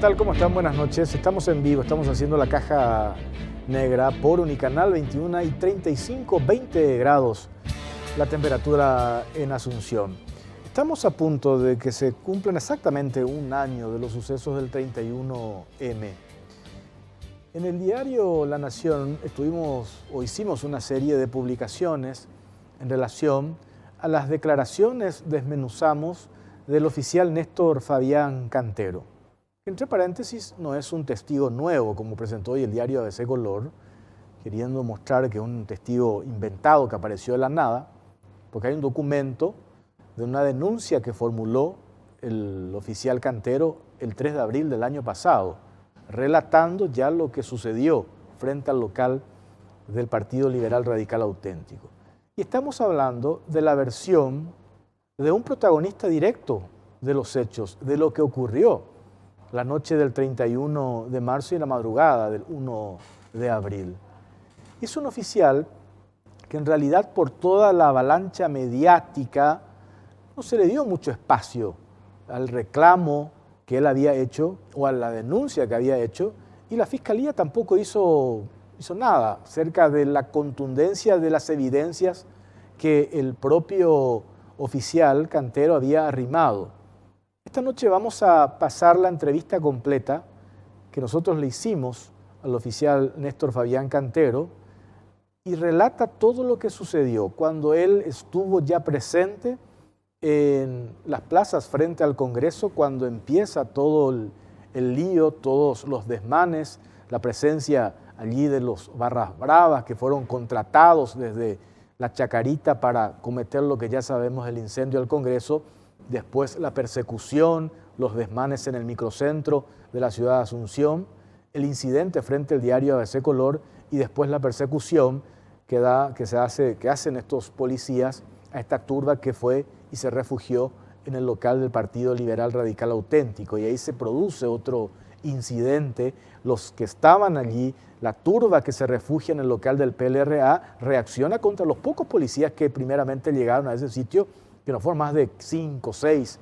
tal? ¿Cómo están? Buenas noches. Estamos en vivo, estamos haciendo la caja negra por Unicanal 21 y 35, 20 grados la temperatura en Asunción. Estamos a punto de que se cumplan exactamente un año de los sucesos del 31M. En el diario La Nación hicimos una serie de publicaciones en relación a las declaraciones, desmenuzamos, del oficial Néstor Fabián Cantero. Entre paréntesis, no es un testigo nuevo, como presentó hoy el diario ABC Color, queriendo mostrar que es un testigo inventado que apareció de la nada, porque hay un documento de una denuncia que formuló el oficial Cantero el 3 de abril del año pasado, relatando ya lo que sucedió frente al local del Partido Liberal Radical Auténtico. Y estamos hablando de la versión de un protagonista directo de los hechos, de lo que ocurrió la noche del 31 de marzo y la madrugada del 1 de abril. Es un oficial que en realidad por toda la avalancha mediática no se le dio mucho espacio al reclamo que él había hecho o a la denuncia que había hecho, y la Fiscalía tampoco hizo nada acerca de la contundencia de las evidencias que el propio oficial Cantero había arrimado. Esta noche vamos a pasar la entrevista completa que nosotros le hicimos al oficial Néstor Fabián Cantero, y relata todo lo que sucedió cuando él estuvo ya presente en las plazas frente al Congreso, cuando empieza todo el lío, todos los desmanes, la presencia allí de los barras bravas que fueron contratados desde la Chacarita para cometer lo que ya sabemos del incendio al Congreso, después la persecución, los desmanes en el microcentro de la ciudad de Asunción, el incidente frente al diario ABC Color y después la persecución que hacen estos policías a esta turba que fue y se refugió en el local del Partido Liberal Radical Auténtico. Y ahí se produce otro incidente. Los que estaban allí, la turba que se refugia en el local del PLRA, reacciona contra los pocos policías que primeramente llegaron a ese sitio, que no fueron más de 5 o 6.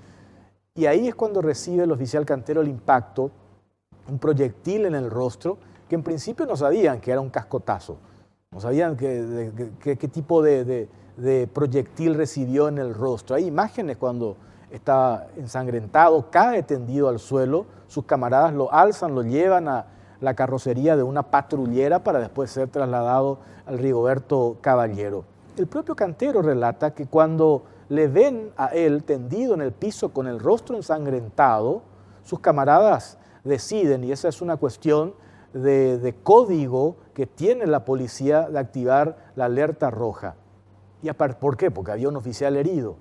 Y ahí es cuando recibe el oficial Cantero el impacto, un proyectil en el rostro, que en principio no sabían que era un cascotazo, no sabían qué tipo de proyectil recibió en el rostro. Hay imágenes cuando está ensangrentado, cae tendido al suelo, sus camaradas lo alzan, lo llevan a la carrocería de una patrullera para después ser trasladado al Rigoberto Caballero. El propio Cantero relata que cuando le ven a él tendido en el piso con el rostro ensangrentado, sus camaradas deciden, y esa es una cuestión de código que tiene la policía, de activar la alerta roja. ¿Y por qué? Porque había un oficial herido.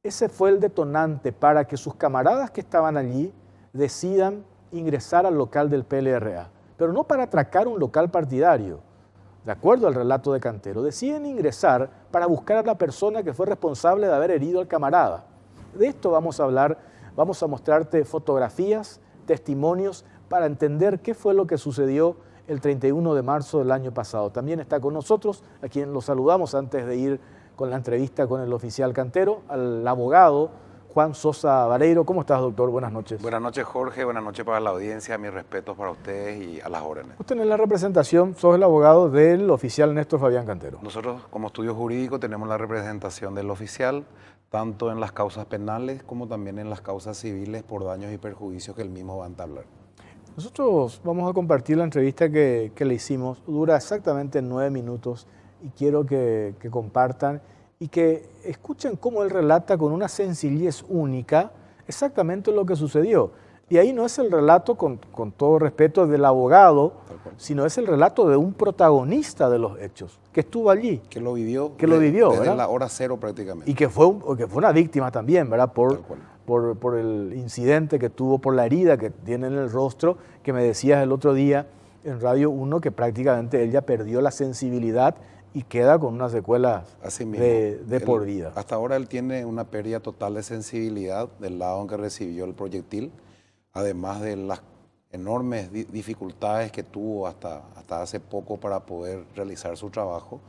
Ese fue el detonante para que sus camaradas que estaban allí decidan ingresar al local del PLRA, pero no para atracar un local partidario. De acuerdo al relato de Cantero, deciden ingresar para buscar a la persona que fue responsable de haber herido al camarada. De esto vamos a hablar, vamos a mostrarte fotografías, testimonios, para entender qué fue lo que sucedió el 31 de marzo del año pasado. También está con nosotros, a quien lo saludamos antes de ir con la entrevista con el oficial Cantero, al abogado Juan Sosa Vareiro. ¿Cómo estás, doctor? Buenas noches. Buenas noches, Jorge. Buenas noches para la audiencia. Mis respetos para ustedes y a las órdenes. Usted en la representación, sos el abogado del oficial Néstor Fabián Cantero. Nosotros, como estudio jurídico, tenemos la representación del oficial, tanto en las causas penales como también en las causas civiles por daños y perjuicios que él mismo va a entablar. Nosotros vamos a compartir la entrevista que le hicimos. Dura exactamente 9 minutos y quiero que compartan y que escuchen cómo él relata con una sencillez única exactamente lo que sucedió. Y ahí no es el relato, con todo respeto, del abogado, sino es el relato de un protagonista de los hechos, que estuvo allí. Que lo vivió. Que lo vivió, desde ¿verdad? la hora cero prácticamente. Y que fue una víctima también, ¿verdad? Por el incidente que tuvo, por la herida que tiene en el rostro, que me decías el otro día en Radio 1, que prácticamente él ya perdió la sensibilidad y queda con unas secuelas de por vida. Hasta ahora él tiene una pérdida total de sensibilidad del lado en que recibió el proyectil, además de las enormes dificultades que tuvo hasta hace poco para poder realizar su trabajo.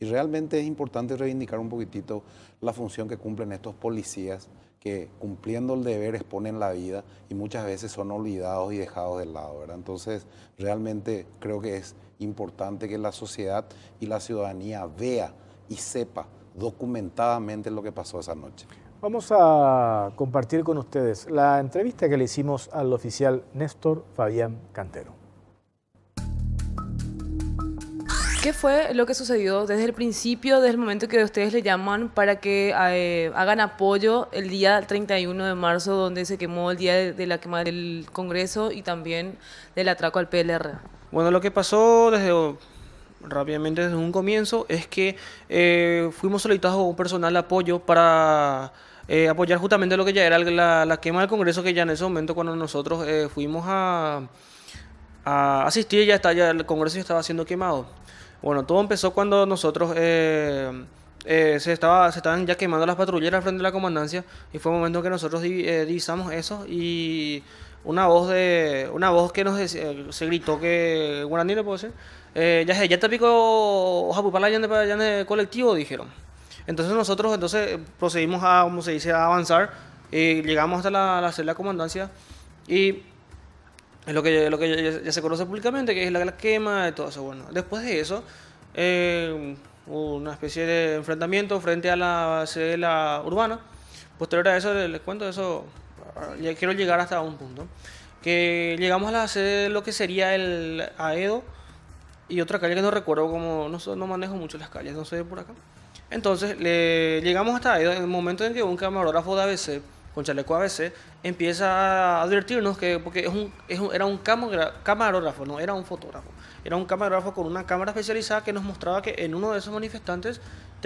Y realmente es importante reivindicar un poquitito la función que cumplen estos policías, que cumpliendo el deber exponen la vida y muchas veces son olvidados y dejados de lado, ¿verdad? Entonces, realmente creo que es importante que la sociedad y la ciudadanía vea y sepa documentadamente lo que pasó esa noche. Vamos a compartir con ustedes la entrevista que le hicimos al oficial Néstor Fabián Cantero. ¿Qué fue lo que sucedió desde el principio, desde el momento que ustedes le llaman para que hagan apoyo el día 31 de marzo, donde se quemó el día de la quema del Congreso y también del atraco al PLR? Bueno, lo que pasó rápidamente desde un comienzo es que fuimos solicitados un personal de apoyo para apoyar justamente lo que ya era la quema del Congreso, que ya en ese momento cuando nosotros fuimos a asistir ya el Congreso ya estaba siendo quemado. Bueno, todo empezó cuando nosotros se estaban ya quemando las patrulleras frente a la comandancia y fue un momento que nosotros divisamos eso y una voz que nos decía, se gritó que guaraní le puedo decir, ya te pico Japupala ya en el colectivo, dijeron. Entonces nosotros procedimos a, como se dice, a avanzar y llegamos hasta la celda de comandancia y es lo que ya se conoce públicamente, que es la quema y todo eso. Bueno, después de eso, hubo una especie de enfrentamiento frente a la sede de la urbana. Posterior a eso, les cuento eso, ya quiero llegar hasta un punto. Que llegamos a la sede de lo que sería el AEDO y otra calle que no recuerdo, como no manejo mucho las calles, no sé de por acá. Entonces, llegamos hasta AEDO en el momento en que un camarógrafo de ABC, con chaleco ABC, empieza a advertirnos que, porque era un camarógrafo, no era un fotógrafo, era un camarógrafo con una cámara especializada que nos mostraba que en uno de esos manifestantes,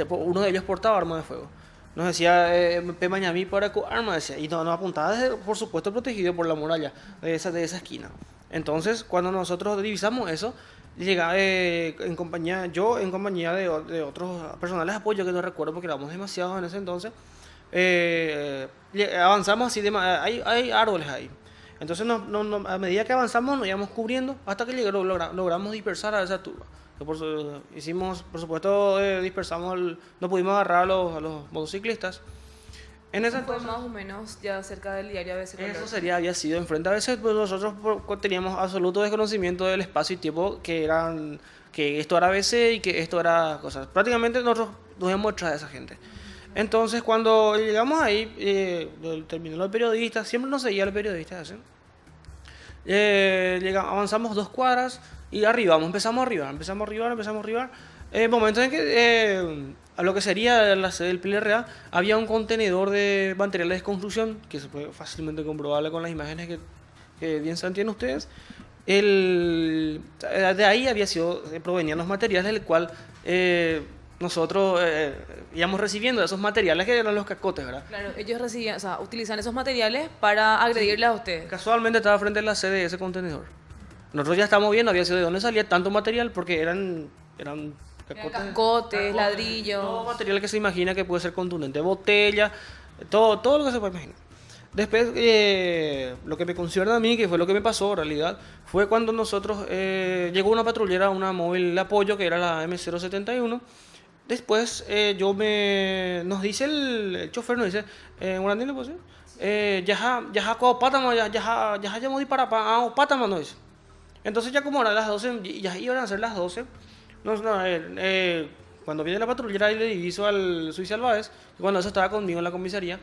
uno de ellos portaba arma de fuego. Nos decía, Pemañamí para arma, decía, y nos apuntaba desde, por supuesto, protegido por la muralla de esa esquina. Entonces, cuando nosotros divisamos eso, en compañía de otros personales de apoyo que no recuerdo porque éramos demasiados en ese entonces, avanzamos así, hay árboles ahí. Entonces a medida que avanzamos nos íbamos cubriendo hasta que logramos dispersar a esa turba. Por supuesto, no pudimos agarrar a los motociclistas. En ese Fue entonces, más o menos ya cerca del diario ABC Color. eso había sido enfrente a veces, pues nosotros teníamos absoluto desconocimiento del espacio y tiempo que esto era ABC y que esto era cosas. Prácticamente nosotros nos íbamos detrás de esa gente. Entonces cuando llegamos ahí, terminó el periodista, siempre nos seguía el periodista, ¿sí? Avanzamos 2 cuadras y empezamos a arribar. Momentos en que a lo que sería la sede del PLRA había un contenedor de materiales de construcción que se puede fácilmente comprobarle con las imágenes que bien saben tienen ustedes. De ahí provenían los materiales del cual nosotros íbamos recibiendo esos materiales que eran los cascotes, ¿verdad? Claro, ellos utilizan esos materiales para agredirle a ustedes. Casualmente estaba frente a la sede de ese contenedor. Nosotros ya estábamos viendo, había sido de dónde salía tanto material porque eran cascotes, ladrillos. Todo material que se imagina que puede ser contundente, botella, todo lo que se puede imaginar. Después, lo que me concierne a mí, que fue lo que me pasó en realidad, fue cuando nosotros llegó una patrullera, una móvil de apoyo que era la M071. Después nos dice el chofer, nos dice, ¿Guarandín pues ya pátama, ya llamó para pátama, nos dice. Entonces ya como eran las 12, ya iban a ser las 12, cuando viene la patrullera y le diviso al Suiza Báez, cuando eso estaba conmigo en la comisaría,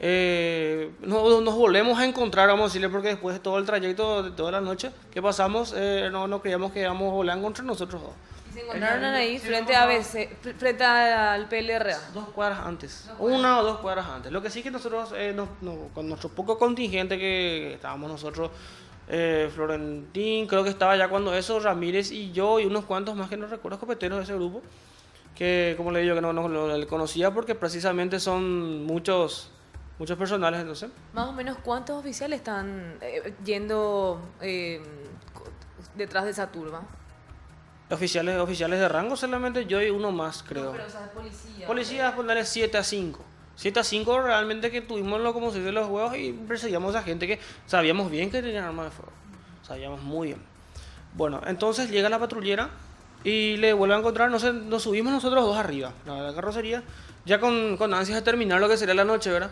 nos volvemos a encontrar, vamos a decirle, porque después de todo el trayecto, de toda la noche que pasamos, no creíamos que íbamos a volver a encontrar nosotros dos. Se encontraron ahí frente a ABC, frente al PLRA. 2 cuadras antes, 1 o 2 cuadras antes. Lo que sí que nosotros, con nuestro poco contingente que estábamos nosotros, Florentín, creo que estaba ya cuando eso, Ramírez y yo y unos cuantos más que no recuerdo, escopeteros de ese grupo, que como le digo, que no le conocía porque precisamente son muchos personales, entonces. Más o menos, ¿cuántos oficiales están yendo detrás de esa turba? Oficiales de rango solamente yo y uno más, creo. No, pero o sea, policía. Policías, ponerle 7 a 5. 7 a 5 realmente que tuvimos como se dice los huevos y perseguíamos a gente que sabíamos bien que tenían armas de fuego. Sabíamos muy bien. Bueno, entonces llega la patrullera y le vuelvo a encontrar, no sé, nos subimos nosotros dos arriba, la carrocería, ya con ansias de terminar lo que sería la noche, ¿verdad?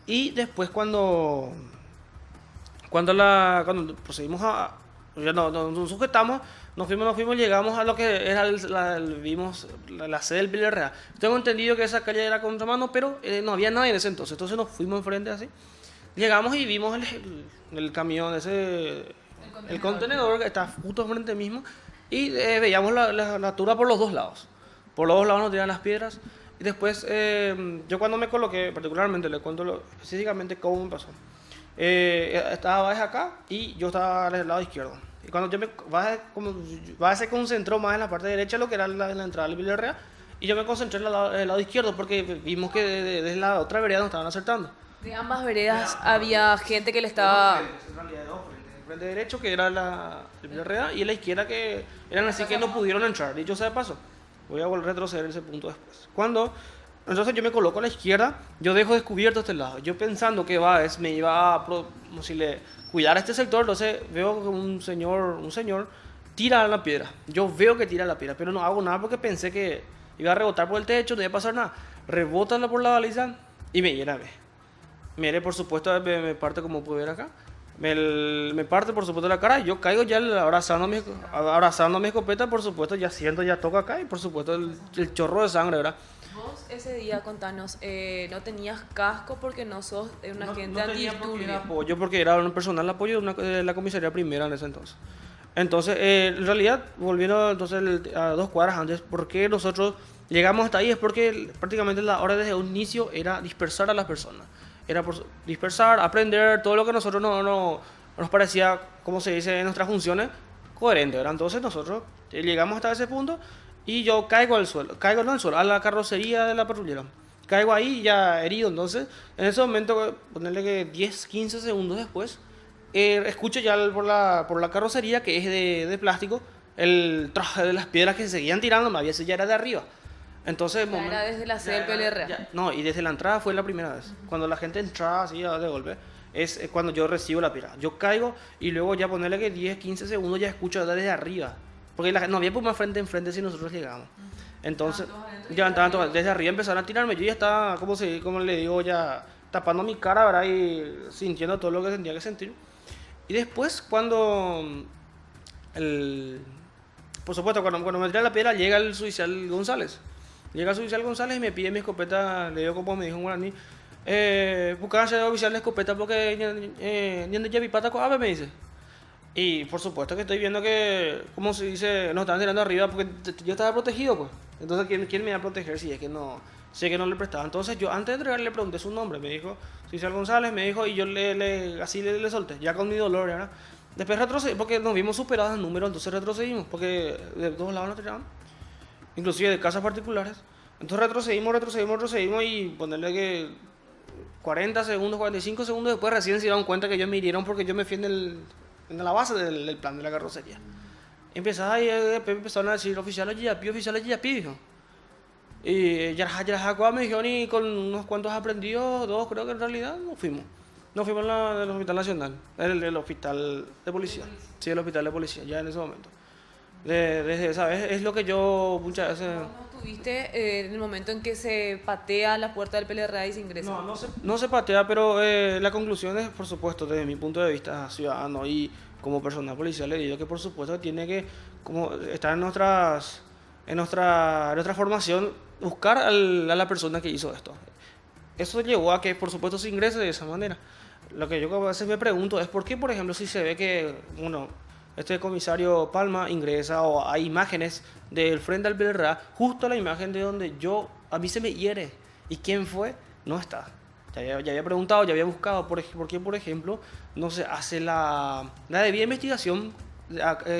Y después cuando procedimos ya nos sujetamos, nos fuimos, llegamos a lo que era vimos la sede del Villarreal. Tengo entendido que esa calle era contramano, pero no había nadie en ese entonces nos fuimos enfrente así. Llegamos y vimos el camión, el contenedor que está justo enfrente mismo, y veíamos la altura por los dos lados. Por los dos lados nos tiran las piedras. Y después, yo cuando me coloqué, particularmente, le cuento específicamente cómo me pasó. Estaba Baez acá y yo estaba del lado izquierdo. Y cuando Baez se concentró más en la parte derecha, lo que era la entrada del Villarreal, y yo me concentré en el lado izquierdo porque vimos que desde la otra vereda nos estaban acertando. De ambas veredas había gente que le estaba... En realidad, el frente derecho, que era el Villarreal, y en la izquierda, que eran así que no pudieron entrar. Dicho sea de paso, voy a volver a retroceder ese punto después. Entonces yo me coloco a la izquierda, yo dejo descubierto este lado. Yo pensando que Baez me iba a cuidar a este sector, entonces veo que un señor tira la piedra. Yo veo que tira la piedra, pero no hago nada porque pensé que iba a rebotar por el techo, no iba a pasar nada. Rebota por la baliza y me llena. Mire, por supuesto, me parte, como puede ver acá. Me parte, por supuesto, la cara. Yo caigo ya abrazando mi escopeta, por supuesto, ya toca acá, y por supuesto el chorro de sangre, ¿verdad? Vos ese día, contanos, no tenías casco porque no sos un agente antidisturbio. Apoyo porque era un personal de apoyo de la comisaría primera en ese entonces. Entonces, en realidad, volviendo entonces a 2 cuadras antes, ¿por qué nosotros llegamos hasta ahí? Es porque prácticamente la hora desde un inicio era dispersar a las personas. Era por dispersar, aprender todo lo que a nosotros no nos parecía, como se dice en nuestras funciones, coherente, ¿verdad? Entonces nosotros llegamos hasta ese punto y yo caigo al suelo, a la carrocería de la patrullera. Caigo ahí ya herido. Entonces, en ese momento, ponerle que 10, 15 segundos después, escucho ya por la carrocería, que es de plástico, el traje de las piedras que se seguían tirando, ya era de arriba. Entonces, era desde la sede del PLR. No, y desde la entrada fue la primera vez. Cuando la gente entraba así de golpe, es cuando yo recibo la piedra. Yo caigo y luego ya ponerle que 10, 15 segundos ya escucho desde arriba. Porque no había más frente en frente si nosotros llegamos. Entonces, ya estaban desde arriba, empezaron a tirarme. Yo ya estaba, como le digo, ya tapando mi cara, ¿verdad? Y sintiendo todo lo que tenía que sentir. Y después, por supuesto, cuando me tira la piedra, llega el suicial González. Llega el suicial González y me pide mi escopeta. Le digo, como me dijo un guaraní, buscaba el oficial de escopeta porque ni de Yapipata coabe, me dice. Y por supuesto que estoy viendo que, como se dice, nos estaban tirando arriba porque yo estaba protegido, pues. Entonces, ¿quién me iba a proteger si es que no le prestaba? Entonces, yo antes de entregarle le pregunté su nombre. Me dijo, Suicial González, me dijo, y yo así le solté, ya con mi dolor, ¿verdad? Después retrocedimos porque nos vimos superados en número, entonces retrocedimos porque de todos lados nos tiraban, inclusive de casas particulares. Entonces retrocedimos y ponerle que 40 segundos, 45 segundos después recién se dieron cuenta que ellos me hirieron porque yo me fui en la base del plan de la carrocería. Empezaron a decir, oficiales Yapi, dijo. Y Yarajá me dijeron, y con unos cuantos aprendidos, 2 creo que en realidad, nos fuimos del Hospital Nacional, el hospital de policía. Sí, el hospital de policía, ya en ese momento. Desde esa vez es lo que yo muchas veces... ¿No estuviste en el momento en que se patea la puerta del PLRA y se ingresa? No se patea, pero la conclusión es, por supuesto, desde mi punto de vista ciudadano y como personal policial, le digo que por supuesto tiene que, como estar en nuestra formación, buscar a la persona que hizo esto. Eso llevó a que, por supuesto, se ingrese de esa manera. Lo que yo a veces me pregunto es por qué, por ejemplo, si se ve que este comisario Palma ingresa o hay imágenes del frente al PLRA, justo la imagen de donde a mí se me hiere. ¿Y quién fue? No está. Ya había preguntado, ya había buscado por qué, por ejemplo, no se hace la debida investigación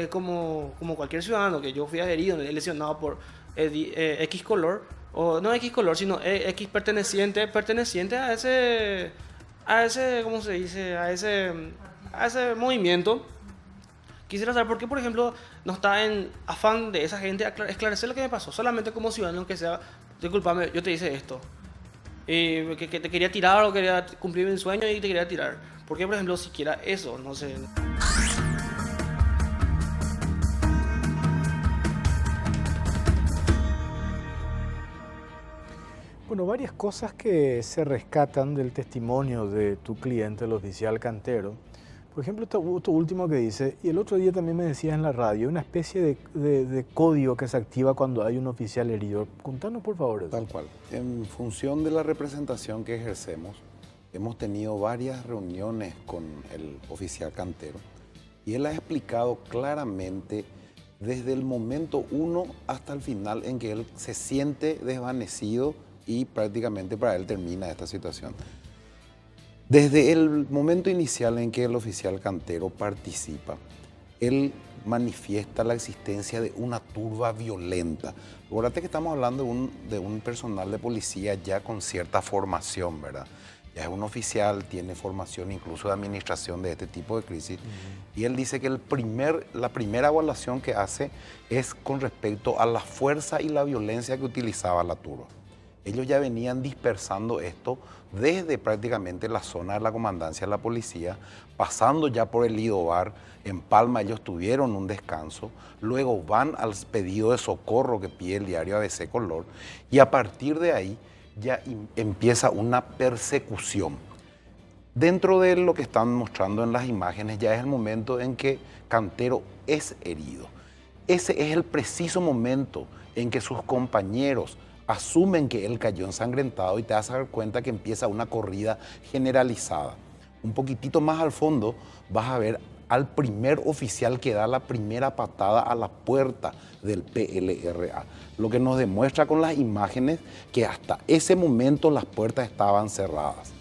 como cualquier ciudadano, que yo fui herido, lesionado por X color, o no X color, sino X perteneciente a ese, ¿cómo se dice? A ese movimiento. Quisiera saber por qué, por ejemplo, no está en afán de esa gente esclarecer lo que me pasó, solamente como ciudadano, que sea, discúlpame, yo te hice esto, y que te quería tirar o quería cumplir mi sueño y te quería tirar. ¿Por qué, por ejemplo, siquiera eso? No sé. Bueno, varias cosas que se rescatan del testimonio de tu cliente, el oficial Cantero. Por ejemplo, esto último que dice, y el otro día también me decías en la radio, una especie de código que se activa cuando hay un oficial herido. Contanos, por favor, eso. Tal cual. En función de la representación que ejercemos, hemos tenido varias reuniones con el oficial Cantero y él ha explicado claramente desde el momento 1 hasta el final en que él se siente desvanecido y prácticamente para él termina esta situación. Desde el momento inicial en que el oficial Cantero participa, él manifiesta la existencia de una turba violenta. Acuérdate que estamos hablando de un personal de policía ya con cierta formación, ¿verdad? Ya es un oficial, tiene formación incluso de administración de este tipo de crisis. Y él dice que la primera evaluación que hace es con respecto a la fuerza y la violencia que utilizaba la turba. Ellos ya venían dispersando esto desde prácticamente la zona de la comandancia de la policía, pasando ya por el Lido Bar. En Palma ellos tuvieron un descanso, luego van al pedido de socorro que pide el diario ABC Color y a partir de ahí ya empieza una persecución. Dentro de lo que están mostrando en las imágenes ya es el momento en que Cantero es herido. Ese es el preciso momento en que sus compañeros asumen que él cayó ensangrentado y te vas a dar cuenta que empieza una corrida generalizada. Un poquitito más al fondo vas a ver al primer oficial que da la primera patada a la puerta del PLRA, lo que nos demuestra con las imágenes que hasta ese momento las puertas estaban cerradas.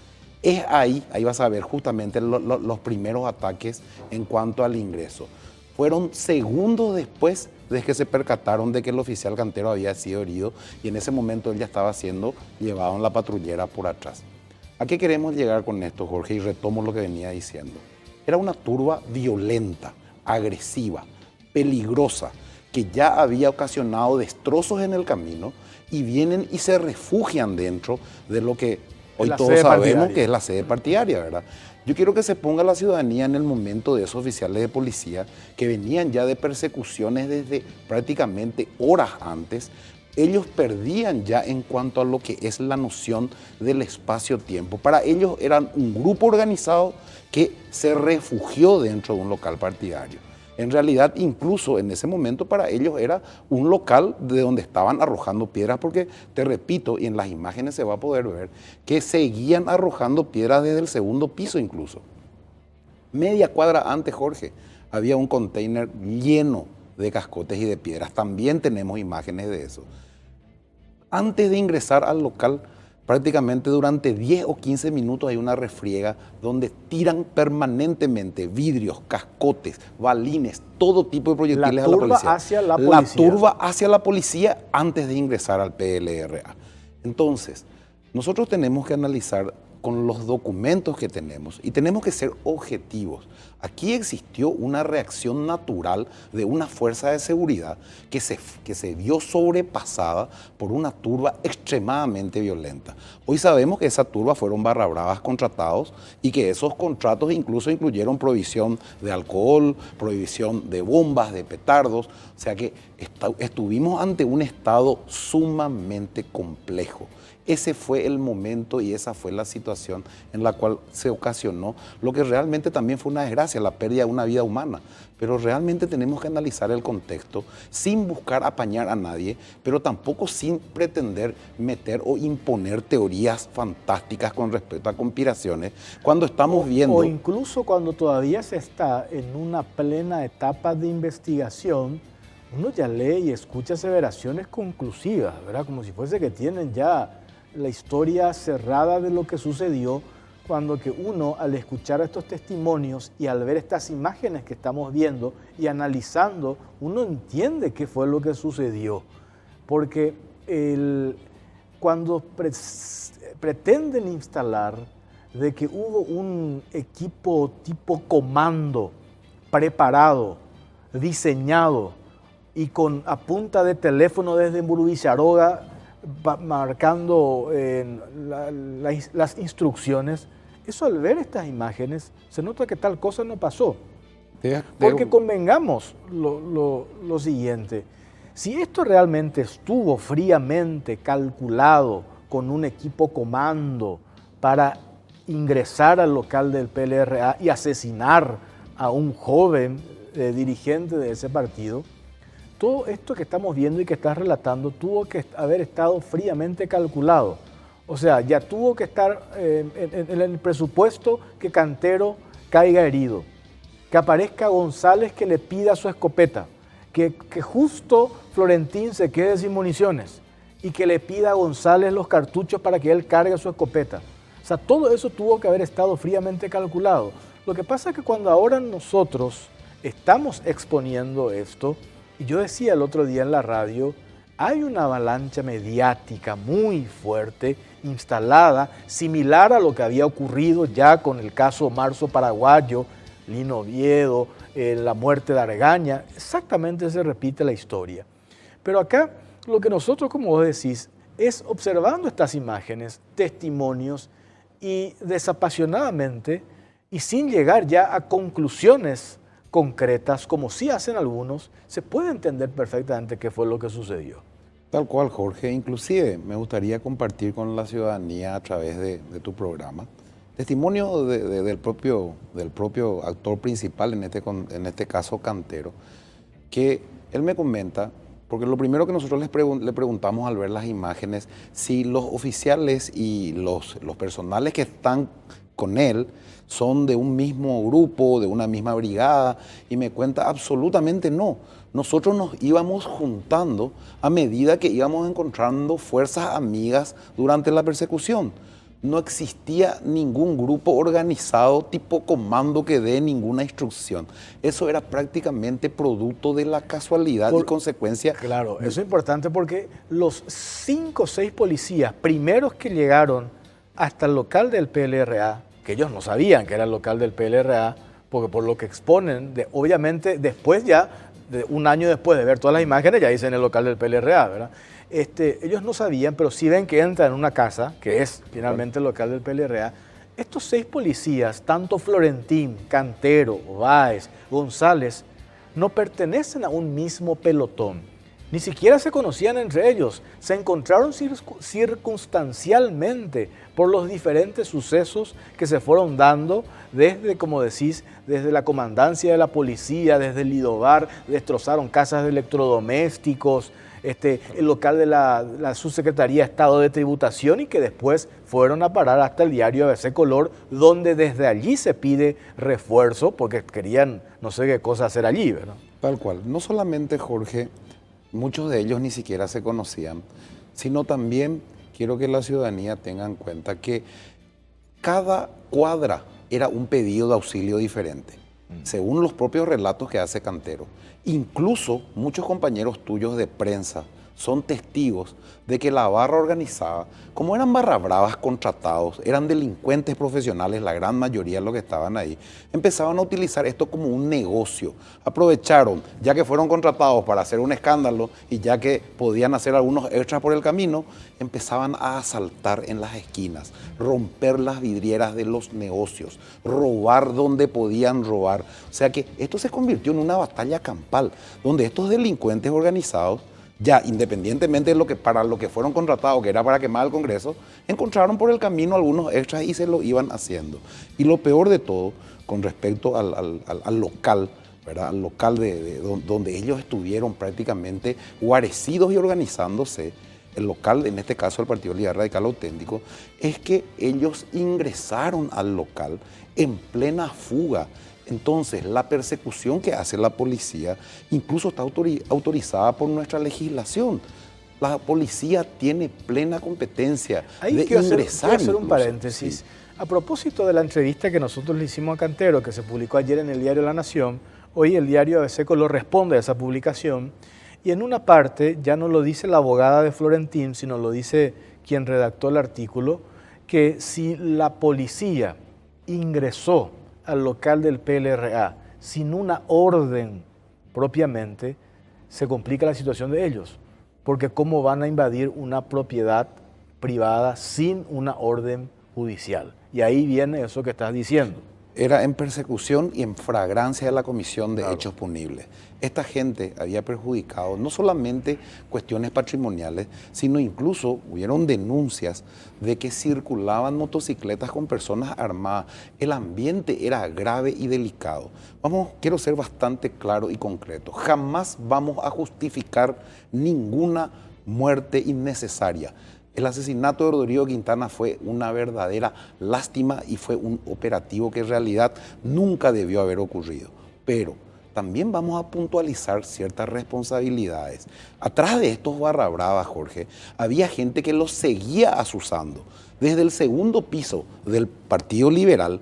Es ahí vas a ver justamente los primeros ataques en cuanto al ingreso. Fueron segundos después de que se percataron de que el oficial Cantero había sido herido y en ese momento él ya estaba siendo llevado en la patrullera por atrás. ¿A qué queremos llegar con esto, Jorge? Y retomo lo que venía diciendo. Era una turba violenta, agresiva, peligrosa, que ya había ocasionado destrozos en el camino y vienen y se refugian dentro de lo que hoy todos sabemos que es la sede partidaria, ¿verdad? Yo quiero que se ponga la ciudadanía en el momento de esos oficiales de policía que venían ya de persecuciones desde prácticamente horas antes. Ellos perdían ya en cuanto a lo que es la noción del espacio-tiempo. Para ellos eran un grupo organizado que se refugió dentro de un local partidario. En realidad, incluso en ese momento para ellos era un local de donde estaban arrojando piedras, porque te repito, y en las imágenes se va a poder ver, que seguían arrojando piedras desde el segundo piso incluso. Media cuadra antes, Jorge, había un container lleno de cascotes y de piedras. También tenemos imágenes de eso. Antes de ingresar al local, prácticamente durante 10 o 15 minutos hay una refriega donde tiran permanentemente vidrios, cascotes, balines, todo tipo de proyectiles a la policía. Hacia la policía. La turba hacia la policía antes de ingresar al PLRA. Entonces, nosotros tenemos que analizar con los documentos que tenemos y tenemos que ser objetivos. Aquí existió una reacción natural de una fuerza de seguridad que se vio sobrepasada por una turba extremadamente violenta. Hoy sabemos que esa turba fueron barra bravas contratados y que esos contratos incluso incluyeron provisión de alcohol, provisión de bombas, de petardos. O sea que estuvimos ante un estado sumamente complejo. Ese fue el momento y esa fue la situación en la cual se ocasionó lo que realmente también fue una desgracia, la pérdida de una vida humana. Pero realmente tenemos que analizar el contexto sin buscar apañar a nadie, pero tampoco sin pretender meter o imponer teorías fantásticas con respecto a conspiraciones, cuando estamos viendo... O incluso cuando todavía se está en una plena etapa de investigación, uno ya lee y escucha aseveraciones conclusivas, ¿verdad? Como si fuese que tienen ya la historia cerrada de lo que sucedió, cuando que uno, al escuchar estos testimonios y al ver estas imágenes que estamos viendo y analizando, uno entiende qué fue lo que sucedió. Porque cuando pretenden instalar de que hubo un equipo tipo comando preparado, diseñado y a punta de teléfono desde Mburubicharoga marcando las instrucciones, eso al ver estas imágenes se nota que tal cosa no pasó. Porque convengamos lo siguiente, si esto realmente estuvo fríamente calculado con un equipo comando para ingresar al local del PLRA y asesinar a un joven dirigente de ese partido. Todo esto que estamos viendo y que estás relatando tuvo que haber estado fríamente calculado. O sea, ya tuvo que estar en el presupuesto que Cantero caiga herido, que aparezca González que le pida su escopeta, que justo Florentín se quede sin municiones y que le pida a González los cartuchos para que él cargue su escopeta. O sea, todo eso tuvo que haber estado fríamente calculado. Lo que pasa es que cuando ahora nosotros estamos exponiendo esto, y yo decía el otro día en la radio, hay una avalancha mediática muy fuerte instalada, similar a lo que había ocurrido ya con el caso Marzo Paraguayo, Lino Oviedo, la muerte de Argaña. Exactamente se repite la historia. Pero acá lo que nosotros, como vos decís, es observando estas imágenes, testimonios y desapasionadamente y sin llegar ya a conclusiones concretas, como sí hacen algunos, se puede entender perfectamente qué fue lo que sucedió. Tal cual, Jorge. Inclusive me gustaría compartir con la ciudadanía a través de tu programa testimonio del propio actor principal, en este caso Cantero, que él me comenta, porque lo primero que nosotros le preguntamos al ver las imágenes, si los oficiales y los personales que están con él son de un mismo grupo, de una misma brigada, y me cuenta absolutamente no. Nosotros nos íbamos juntando a medida que íbamos encontrando fuerzas amigas durante la persecución. No existía ningún grupo organizado tipo comando que dé ninguna instrucción. Eso era prácticamente producto de la casualidad y consecuencia. Claro, eso es importante porque los 5 o 6 policías primeros que llegaron hasta el local del PLRA, que ellos no sabían que era el local del PLRA, porque por lo que exponen, obviamente después ya, un año después de ver todas las imágenes, ya dicen el local del PLRA, ¿verdad? Ellos no sabían, pero sí ven que entran en una casa, que es finalmente el local del PLRA. Estos 6 policías, tanto Florentín, Cantero, Báez, González, no pertenecen a un mismo pelotón. Ni siquiera se conocían entre ellos. Se encontraron circunstancialmente por los diferentes sucesos que se fueron dando desde, como decís, desde la comandancia de la policía, desde el Lidobar, destrozaron casas de electrodomésticos, el local de la Subsecretaría de Estado de Tributación, y que después fueron a parar hasta el diario ABC Color, donde desde allí se pide refuerzo porque querían no sé qué cosa hacer allí, ¿verdad? Tal cual. No solamente, Jorge, muchos de ellos ni siquiera se conocían, sino también quiero que la ciudadanía tenga en cuenta que cada cuadra era un pedido de auxilio diferente, según los propios relatos que hace Cantero. Incluso muchos compañeros tuyos de prensa son testigos de que la barra organizada, como eran barra bravas contratados, eran delincuentes profesionales, la gran mayoría de los que estaban ahí, empezaban a utilizar esto como un negocio. Aprovecharon, ya que fueron contratados para hacer un escándalo y ya que podían hacer algunos extras por el camino, empezaban a asaltar en las esquinas, romper las vidrieras de los negocios, robar donde podían robar. O sea que esto se convirtió en una batalla campal, donde estos delincuentes organizados, ya independientemente de para lo que fueron contratados, que era para quemar el Congreso, encontraron por el camino algunos extras y se lo iban haciendo. Y lo peor de todo, con respecto al local, ¿verdad? Al local donde ellos estuvieron prácticamente guarecidos y organizándose, el local, en este caso el Partido Liberal Radical Auténtico, es que ellos ingresaron al local en plena fuga. Entonces, la persecución que hace la policía incluso está autorizada por nuestra legislación. La policía tiene plena competencia de ingresar. Quiero hacer un paréntesis. Sí. A propósito de la entrevista que nosotros le hicimos a Cantero, que se publicó ayer en el diario La Nación, hoy el diario ABC Color responde a esa publicación, y en una parte ya no lo dice la abogada de Florentín, sino lo dice quien redactó el artículo, que si la policía ingresó al local del PLRA sin una orden propiamente, se complica la situación de ellos, porque cómo van a invadir una propiedad privada sin una orden judicial. Y ahí viene eso que estás diciendo. Era en persecución y en flagrancia de la comisión de hechos punibles. Esta gente había perjudicado no solamente cuestiones patrimoniales, sino incluso hubieron denuncias de que circulaban motocicletas con personas armadas. El ambiente era grave y delicado. Quiero ser bastante claro y concreto. Jamás vamos a justificar ninguna muerte innecesaria. El asesinato de Rodrigo Quintana fue una verdadera lástima y fue un operativo que en realidad nunca debió haber ocurrido. Pero también vamos a puntualizar ciertas responsabilidades. Atrás de estos barra bravas, Jorge, había gente que los seguía asusando. Desde el segundo piso del Partido Liberal,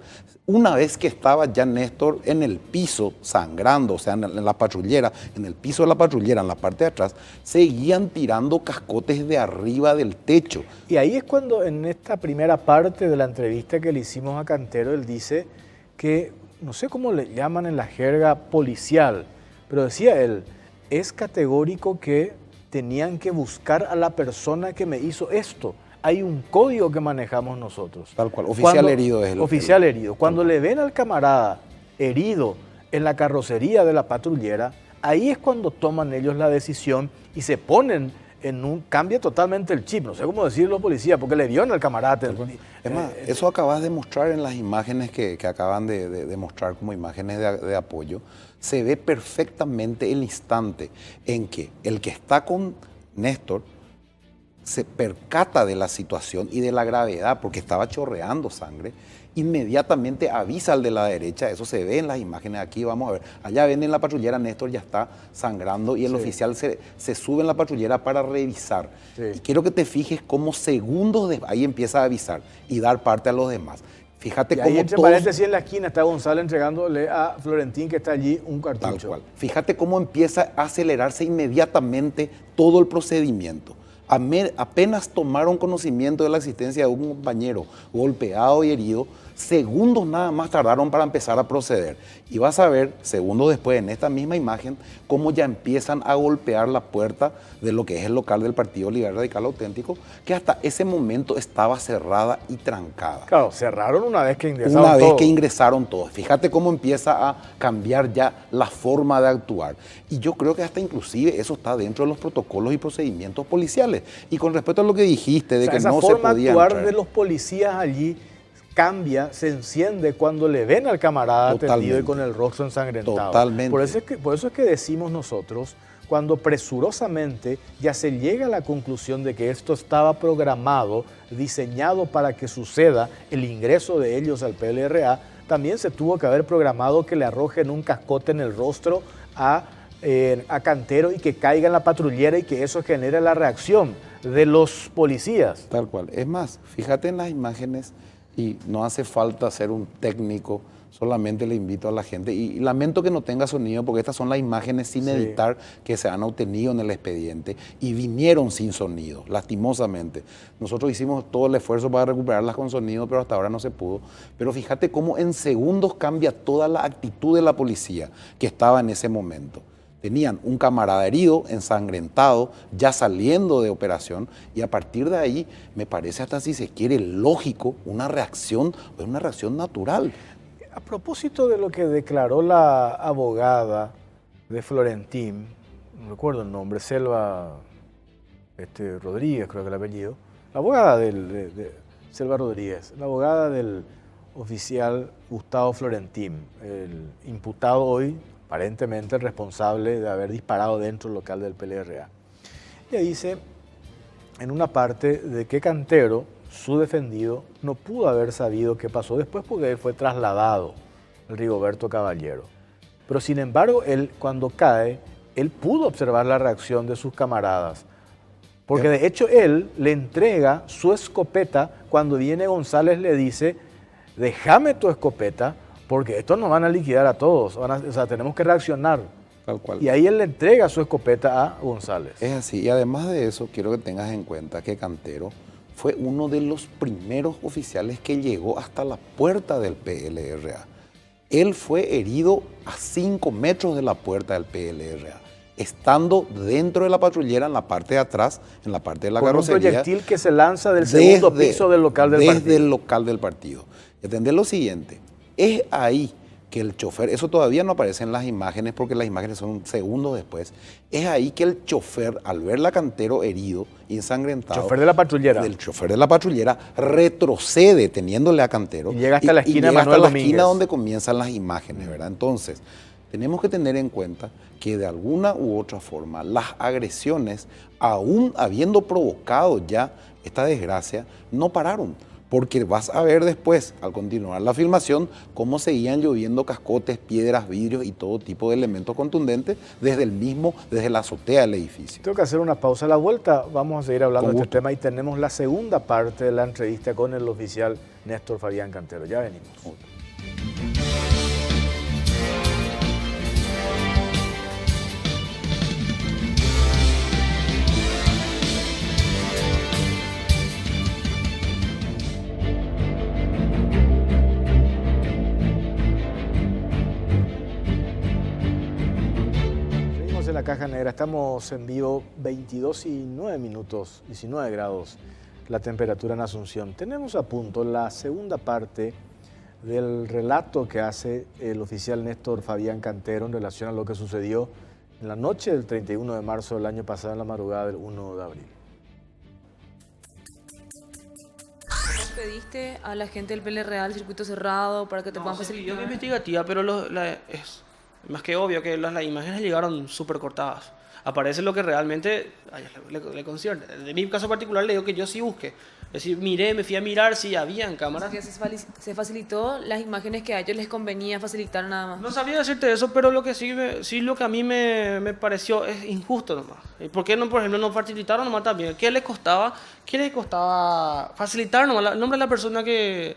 una vez que estaba ya Néstor en el piso sangrando, o sea, en la patrullera, en el piso de la patrullera, en la parte de atrás, seguían tirando cascotes de arriba del techo. Y ahí es cuando en esta primera parte de la entrevista que le hicimos a Cantero, él dice que, no sé cómo le llaman en la jerga policial, pero decía él, es categórico que tenían que buscar a la persona que me hizo esto. Hay un código que manejamos nosotros. Tal cual, oficial herido es el oficial herido. Cuando le ven al camarada herido en la carrocería de la patrullera, ahí es cuando toman ellos la decisión y se ponen cambia totalmente el chip. No sé cómo decir los policías, porque le vieron al camarada. Es más, eso acabas de mostrar en las imágenes que acaban de mostrar como imágenes de apoyo. Se ve perfectamente el instante en que el que está con Néstor se percata de la situación y de la gravedad porque estaba chorreando sangre, inmediatamente avisa al de la derecha, eso se ve en las imágenes aquí, vamos a ver, allá ven en la patrullera Néstor ya está sangrando y el oficial se sube en la patrullera para revisar. Y quiero que te fijes cómo segundos después, ahí empieza a avisar y dar parte a los demás. Fíjate cómo entre paréntesis en la esquina está González entregándole a Florentín que está allí un cartucho. Tal cual. Fíjate cómo empieza a acelerarse inmediatamente todo el procedimiento. Apenas tomaron conocimiento de la existencia de un compañero golpeado y herido, segundos nada más tardaron para empezar a proceder. Y vas a ver, segundos después, en esta misma imagen, cómo ya empiezan a golpear la puerta de lo que es el local del Partido Liberal Radical Auténtico, que hasta ese momento estaba cerrada y trancada. Claro, cerraron una vez que ingresaron todos. Una vez que ingresaron todos. Fíjate cómo empieza a cambiar ya la forma de actuar. Y yo creo que hasta inclusive eso está dentro de los protocolos y procedimientos policiales. Y con respecto a lo que dijiste, de que no se podía esa forma de actuar entrar de los policías allí cambia, se enciende cuando le ven al camarada atendido y con el rostro ensangrentado. Totalmente. Por eso es que decimos nosotros, cuando presurosamente ya se llega a la conclusión de que esto estaba programado, diseñado para que suceda el ingreso de ellos al PLRA, también se tuvo que haber programado que le arrojen un cascote en el rostro a Cantero y que caiga en la patrullera y que eso genere la reacción de los policías. Tal cual. Es más, fíjate en las imágenes y no hace falta ser un técnico, solamente le invito a la gente y lamento que no tenga sonido porque estas son las imágenes sin editar que se han obtenido en el expediente y vinieron sin sonido, lastimosamente. Nosotros hicimos todo el esfuerzo para recuperarlas con sonido, pero hasta ahora no se pudo. Pero fíjate cómo en segundos cambia toda la actitud de la policía que estaba en ese momento. Tenían un camarada herido, ensangrentado, ya saliendo de operación y a partir de ahí me parece hasta si se quiere lógico una reacción natural. A propósito de lo que declaró la abogada de Florentín, no recuerdo el nombre, Selva Rodríguez creo que el apellido, la abogada de Selva Rodríguez, la abogada del oficial Gustavo Florentín, el imputado hoy, aparentemente el responsable de haber disparado dentro del local del PLRA. Ella dice en una parte de que Cantero, su defendido, no pudo haber sabido qué pasó después porque él fue trasladado, el Rigoberto Caballero. Pero sin embargo, él cuando cae, él pudo observar la reacción de sus camaradas. Porque de hecho él le entrega su escopeta cuando viene González le dice, déjame tu escopeta, porque estos nos van a liquidar a todos, o sea, tenemos que reaccionar. Tal cual. Y ahí él le entrega su escopeta a González. Es así, y además de eso, quiero que tengas en cuenta que Cantero fue uno de los primeros oficiales que llegó hasta la puerta del PLRA. Él fue herido a 5 metros de la puerta del PLRA, estando dentro de la patrullera en la parte de atrás, en la parte de la carrocería. Con un proyectil que se lanza del segundo piso del local del partido. Desde el local del partido. Y atender lo siguiente, Es ahí que el chofer, eso todavía no aparece en las imágenes porque las imágenes son segundos después, es ahí que el chofer, al ver a Cantero herido y ensangrentado, Chofer de la patrullera. del chofer de la patrullera, retrocede teniéndole a Cantero. Y llega hasta la esquina de llega Manuel hasta la Domínguez. esquina donde comienzan las imágenes, ¿verdad? Entonces, tenemos que tener en cuenta que de alguna u otra forma las agresiones, aún habiendo provocado ya esta desgracia, no pararon. Porque vas a ver después, al continuar la filmación, cómo seguían lloviendo cascotes, piedras, vidrios y todo tipo de elementos contundentes desde la azotea del edificio. Tengo que hacer una pausa. A la vuelta vamos a seguir hablando Con de este gusto. tema y tenemos la segunda parte de la entrevista con el oficial Néstor Fabián Cantero. Ya venimos. Seguimos en la Caja Negra, estamos en vivo, 22 y 9 minutos, 19 grados la temperatura en Asunción. Tenemos a punto la segunda parte del relato que hace el oficial Néstor Fabián Cantero en relación a lo que sucedió en la noche del 31 de marzo del año pasado, en la madrugada del 1 de abril. ¿Pediste a la gente del PLRA el circuito cerrado para que te puedan Se pidió facilitar? una investigativa, pero es más que obvio que las imágenes llegaron súper cortadas. Aparece lo que realmente a ellos le concierne. En mi caso particular le digo que yo sí busqué. Es decir, miré, me fui a mirar si habían cámaras. Que se facilitó las imágenes que a ellos les convenía facilitar nada más. No sabría decirte eso, pero lo que sí lo que a mí me pareció es injusto nomás. ¿Y por qué no, por ejemplo, no facilitaron nomás también? ¿Qué les costaba facilitar nomás el nombre de la persona que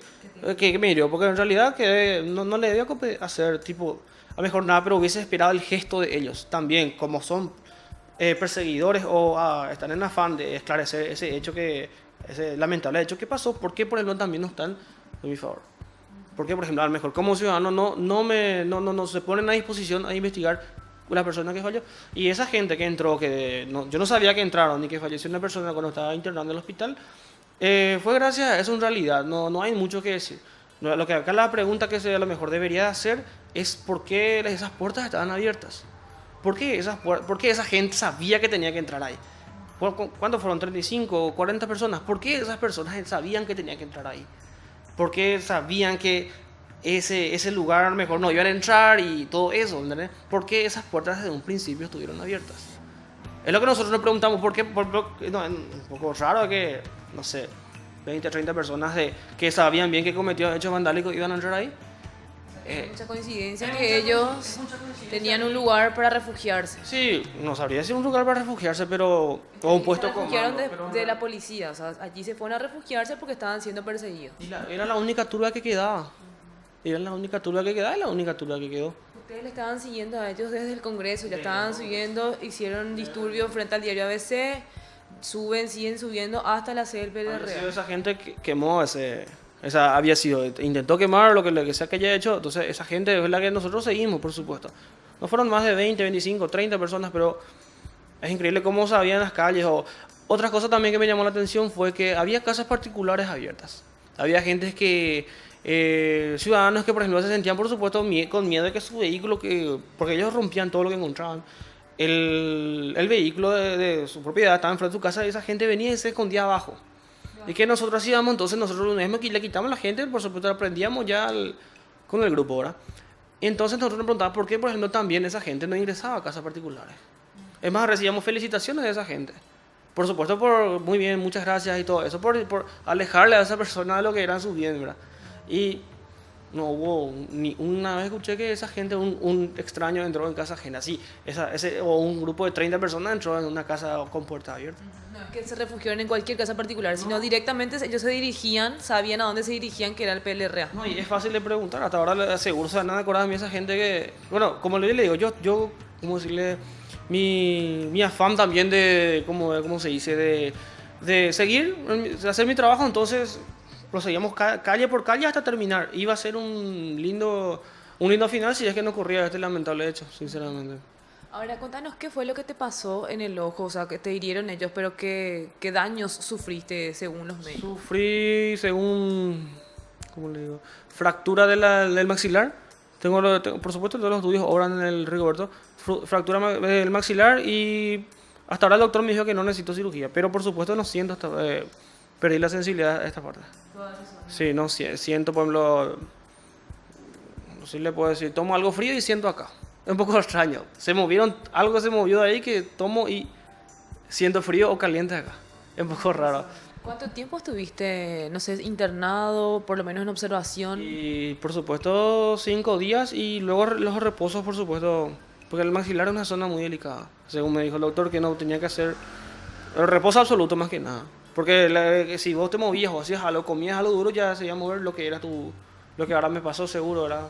me hirió? Porque en realidad que no le debía hacer tipo, a lo mejor nada, pero hubiese esperado el gesto de ellos también, como son perseguidores o están en afán de esclarecer ese hecho ese lamentable hecho que pasó. ¿Por qué, por ejemplo, también no están a mi favor? Porque, por ejemplo, a lo mejor como ciudadano no se ponen a disposición a investigar una persona que falló. Y esa gente que entró, yo no sabía que entraron ni que falleció una persona cuando estaba internando en el hospital, fue gracias a eso en realidad. No hay mucho que decir. Lo que acá la pregunta que a lo mejor debería hacer es por qué esas puertas estaban abiertas. ¿Por qué esa gente sabía que tenía que entrar ahí? ¿Cuántos fueron? ¿35 o 40 personas? ¿Por qué esas personas sabían que tenía que entrar ahí? ¿Por qué sabían que ese lugar a lo mejor no iban a entrar y todo eso? ¿Entendés? ¿Por qué esas puertas desde un principio estuvieron abiertas? Es lo que nosotros nos preguntamos. ¿Por qué? No, es un poco raro que, no sé, 20, 30 personas que sabían bien que cometían hechos vandálicos iban a entrar ahí. Mucha coincidencia que ellos tenían un lugar para refugiarse. Sí, no sabría si un lugar para refugiarse, pero o un puesto Se refugiaron comando, de la policía, o sea, allí se fueron a refugiarse porque estaban siendo perseguidos. Era la única turba que quedaba. Era la única turba que quedaba y la única turba que quedó. Ustedes le estaban siguiendo a ellos desde el Congreso, ya estaban subiendo, hicieron disturbios frente al diario ABC, siguen subiendo hasta la sede del Había sido PLRA. esa gente que quemó había sido, intentó quemar lo que sea que haya hecho, entonces esa gente es la que nosotros seguimos, por supuesto. No fueron más de 20, 25, 30 personas, pero es increíble cómo sabían las calles. Otra cosa también que me llamó la atención fue que había casas particulares abiertas. Había gente ciudadanos que por ejemplo se sentían por supuesto con miedo de que su vehículo, porque ellos rompían todo lo que encontraban, el vehículo de su propiedad estaba enfrente de su casa y esa gente venía y se escondía abajo. ¿Y qué nosotros hacíamos? Entonces nosotros le quitamos a la gente, por supuesto aprendíamos ya con el grupo, ¿verdad? Y entonces nosotros nos preguntábamos por qué, por ejemplo, también esa gente no ingresaba a casas particulares. Es más, recibíamos felicitaciones de esa gente. Por supuesto, muy bien, muchas gracias y todo eso, por alejarle a esa persona de lo que eran sus bienes, ¿verdad? Y no hubo ni una vez escuché que esa gente, un extraño entró en casa ajena, sí, o un grupo de 30 personas entró en una casa con puerta abierta. No es que se refugiaron en cualquier casa particular, sino directamente ellos se dirigían, sabían a dónde se dirigían, que era el PLRA. No, y es fácil de preguntar, hasta ahora le aseguro, o sea, nada acordaba a mí esa gente que, bueno, como le digo, yo ¿cómo decirle? Mi afán también ¿cómo se dice? De seguir, de hacer mi trabajo, entonces proseguíamos calle por calle hasta terminar. Iba a ser un lindo final si es que no ocurría este lamentable hecho, sinceramente. Ahora, contanos qué fue lo que te pasó en el ojo, o sea, que te hirieron ellos, pero qué daños sufriste según los médicos. Sufrí, según ¿cómo le digo? Fractura del maxilar. Por supuesto, todos los estudios obran en el Rigoberto. Del maxilar y hasta ahora el doctor me dijo que no necesito cirugía. Pero por supuesto no siento, perdí la sensibilidad a esta parte. Sí, no siento, por ejemplo, no sé si le puedo decir, tomo algo frío y siento acá. Es un poco extraño. Algo se movió de ahí que tomo y siento frío o caliente acá. Es un poco raro. ¿Cuánto tiempo estuviste, no sé, internado, por lo menos en observación? Y por supuesto 5 días y luego los reposos, por supuesto, porque el maxilar es una zona muy delicada. Según me dijo el doctor, que no tenía que hacer el reposo absoluto más que nada. Porque si vos te movías o hacías algo, comías algo duro, ya se iba a mover lo que era lo que ahora me pasó seguro, ¿verdad?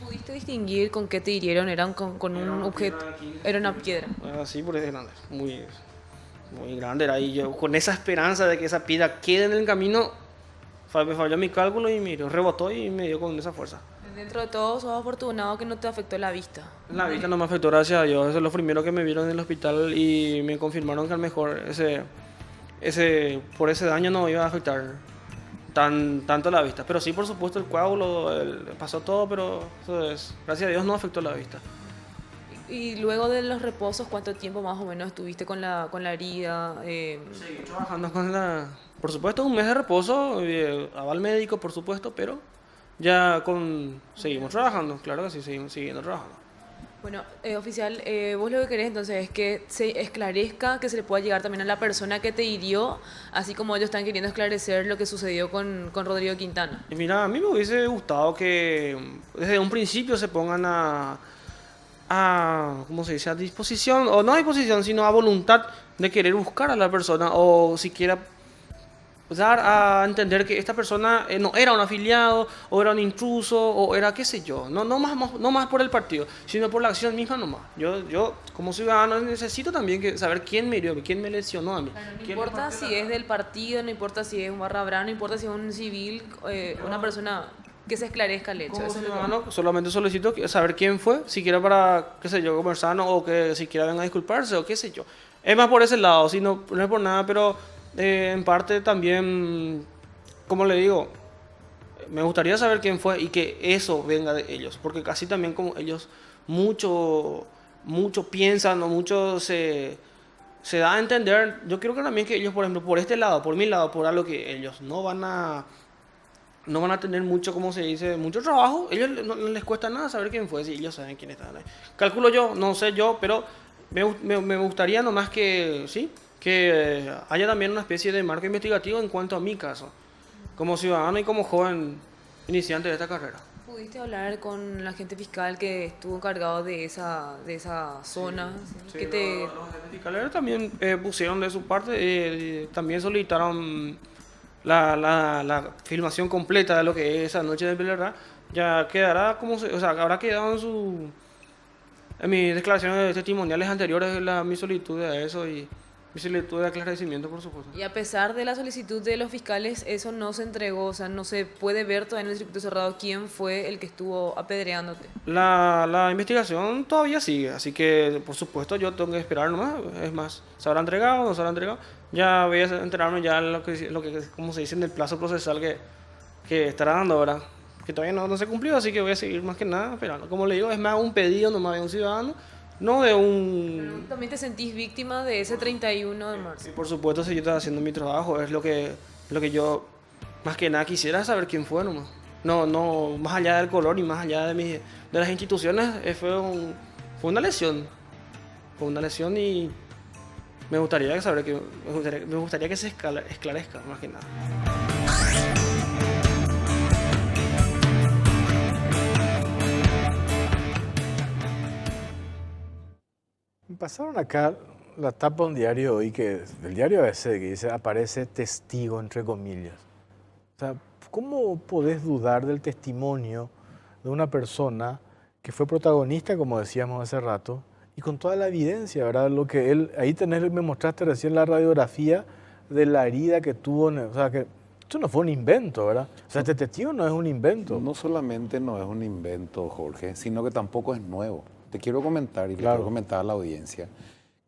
¿Pudiste distinguir con qué te hirieron? ¿Eran con un objeto? Era una piedra. Así, por eso es grande, muy grande era. Y yo con esa esperanza de que esa piedra quede en el camino, me falló mi cálculo y me rebotó y me dio con esa fuerza. Dentro de todo, sos afortunado que no te afectó la vista. La vista no me afectó, gracias a Dios. Eso es lo primero que me vieron en el hospital y me confirmaron que a lo mejor por ese daño no iba a afectar tanto la vista. Pero sí, por supuesto, el coágulo, pasó todo, pero gracias a Dios no afectó la vista. Y luego de los reposos, ¿cuánto tiempo más o menos estuviste con la herida? Seguí trabajando por supuesto, un mes de reposo, aval médico, por supuesto, pero ya seguimos trabajando, claro que sí, seguimos siguiendo trabajando. Bueno, oficial, vos lo que querés entonces es que se esclarezca, que se le pueda llegar también a la persona que te hirió, así como ellos están queriendo esclarecer lo que sucedió con Rodrigo Quintana. Y mira, a mí me hubiese gustado que desde un principio se pongan ¿cómo se dice? A disposición, o no a disposición, sino a voluntad de querer buscar a la persona, o siquiera dar a entender que esta persona no era un afiliado, o era un intruso, o era qué sé yo, no más por el partido, sino por la acción misma nomás. Yo como ciudadano necesito también saber quién me hirió, quién me lesionó a mí. Claro, no importa si es del partido, no importa si es un barra brava, no importa si es un civil, una persona, que se esclarezca el hecho. Como ciudadano solamente solicito saber quién fue, siquiera para, qué sé yo, conversar, o que siquiera venga a disculparse, o qué sé yo. Es más por ese lado, si no es por nada, pero en parte también, como le digo, me gustaría saber quién fue y que eso venga de ellos, porque casi también como ellos mucho piensan o mucho se da a entender. Yo creo que también que ellos, por ejemplo, por este lado, por mi lado, por algo que ellos no van a tener mucho, como se dice, mucho trabajo. Ellos no les cuesta nada saber quién fue, si ellos saben quién está ahí. Calculo yo, no sé yo, pero me gustaría nomás que, sí, que haya también una especie de marco investigativo en cuanto a mi caso, como ciudadano y como joven iniciante de esta carrera. ¿Pudiste hablar con el agente fiscal que estuvo encargado de esa zona? Sí, ¿Sí? los agentes fiscales también pusieron de su parte, también solicitaron la filmación completa de lo que es esa noche de verdad. Ya quedará habrá quedado en mis declaraciones testimoniales anteriores mi solicitud de eso y mi solicitud de aclaramiento, por supuesto. Y a pesar de la solicitud de los fiscales, eso no se entregó, o sea, no se puede ver todavía en el circuito cerrado quién fue el que estuvo apedreándote. La investigación todavía sigue, así que por supuesto yo tengo que esperar nomás. Es más, ¿se habrá entregado o no se habrá entregado? Ya voy a enterarme ya lo que como se dice en el plazo procesal que estará dando, ¿verdad? Que todavía no se cumplió, así que voy a seguir más que nada esperando. Como le digo, es más un pedido nomás de un ciudadano, no de un... Pero ¿también te sentís víctima de ese 31 de marzo? Y por supuesto, si yo estaba haciendo mi trabajo, es lo que yo más que nada quisiera saber quién fue nomás. No, más allá del color y más allá de las instituciones, fue una lesión. Fue una lesión y me gustaría que se esclarezca más que nada. Pasaron acá la tapa de un diario hoy, del diario ABC, que dice, aparece testigo, entre comillas. O sea, ¿cómo podés dudar del testimonio de una persona que fue protagonista, como decíamos hace rato, y con toda la evidencia, ¿verdad? Ahí me mostraste recién la radiografía de la herida que tuvo, o sea, que esto no fue un invento, ¿verdad? O sea, este testigo no es un invento. No solamente no es un invento, Jorge, sino que tampoco es nuevo. Te quiero comentar y le Claro. quiero comentar a la audiencia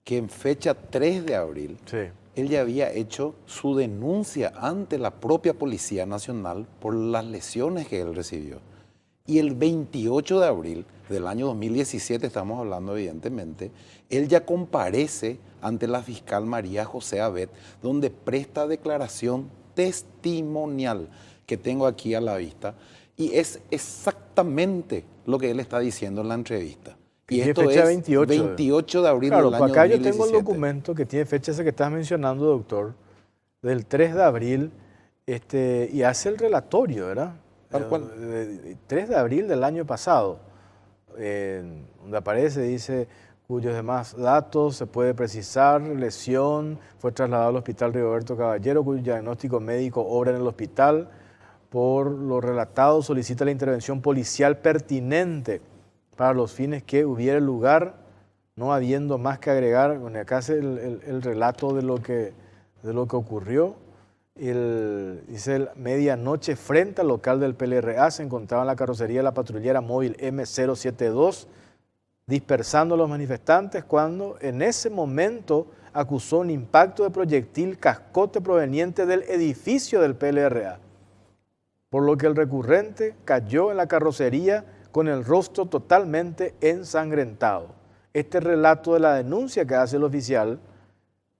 que en fecha 3 de abril Sí. él ya había hecho su denuncia ante la propia Policía Nacional por las lesiones que él recibió. Y el 28 de abril del año 2017, estamos hablando evidentemente, él ya comparece ante la fiscal María José Abet, donde presta declaración testimonial que tengo aquí a la vista, y es exactamente lo que él está diciendo en la entrevista. Y tiene esto fecha es 28 de abril claro, del año acá 2017. yo tengo el documento que tiene fecha esa que estás mencionando, doctor, del 3 de abril, y hace el relatorio, ¿verdad? Tal cual. 3 de abril del año pasado, donde aparece, dice, cuyos demás datos se puede precisar, lesión, fue trasladado al Hospital Rigoberto Caballero, cuyo diagnóstico médico obra en el hospital. Por lo relatado, solicita la intervención policial pertinente para los fines que hubiera lugar, no habiendo más que agregar. Bueno, acá hace el relato de lo que ocurrió. Dice, medianoche frente al local del PLRA se encontraba en la carrocería de la patrullera móvil M072 dispersando a los manifestantes cuando en ese momento acusó un impacto de proyectil cascote proveniente del edificio del PLRA, por lo que el recurrente cayó en la carrocería con el rostro totalmente ensangrentado. Este relato de la denuncia que hace el oficial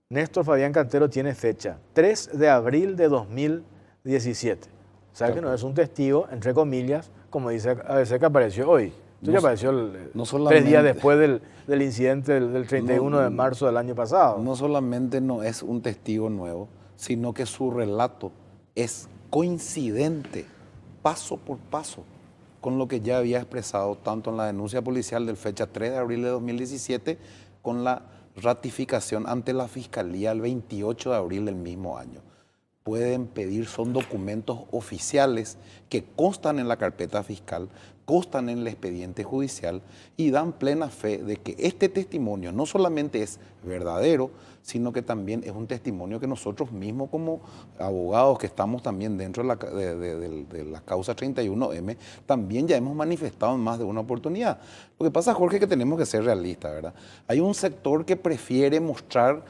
Néstor Fabián Cantero tiene fecha 3 de abril de 2017. O sea que no es un testigo, entre comillas, como dice a veces que apareció hoy. Esto ya apareció no 3 días después del incidente del 31 de marzo del año pasado. No solamente no es un testigo nuevo, sino que su relato es coincidente, paso por paso, con lo que ya había expresado tanto en la denuncia policial del fecha 3 de abril de 2017, con la ratificación ante la Fiscalía el 28 de abril del mismo año. Pueden pedir, son documentos oficiales que constan en la carpeta fiscal, constan en el expediente judicial y dan plena fe de que este testimonio no solamente es verdadero, sino que también es un testimonio que nosotros mismos como abogados que estamos también dentro de la causa 31M, también ya hemos manifestado en más de una oportunidad. Lo que pasa, Jorge, es que tenemos que ser realistas, ¿verdad? Hay un sector que prefiere mostrar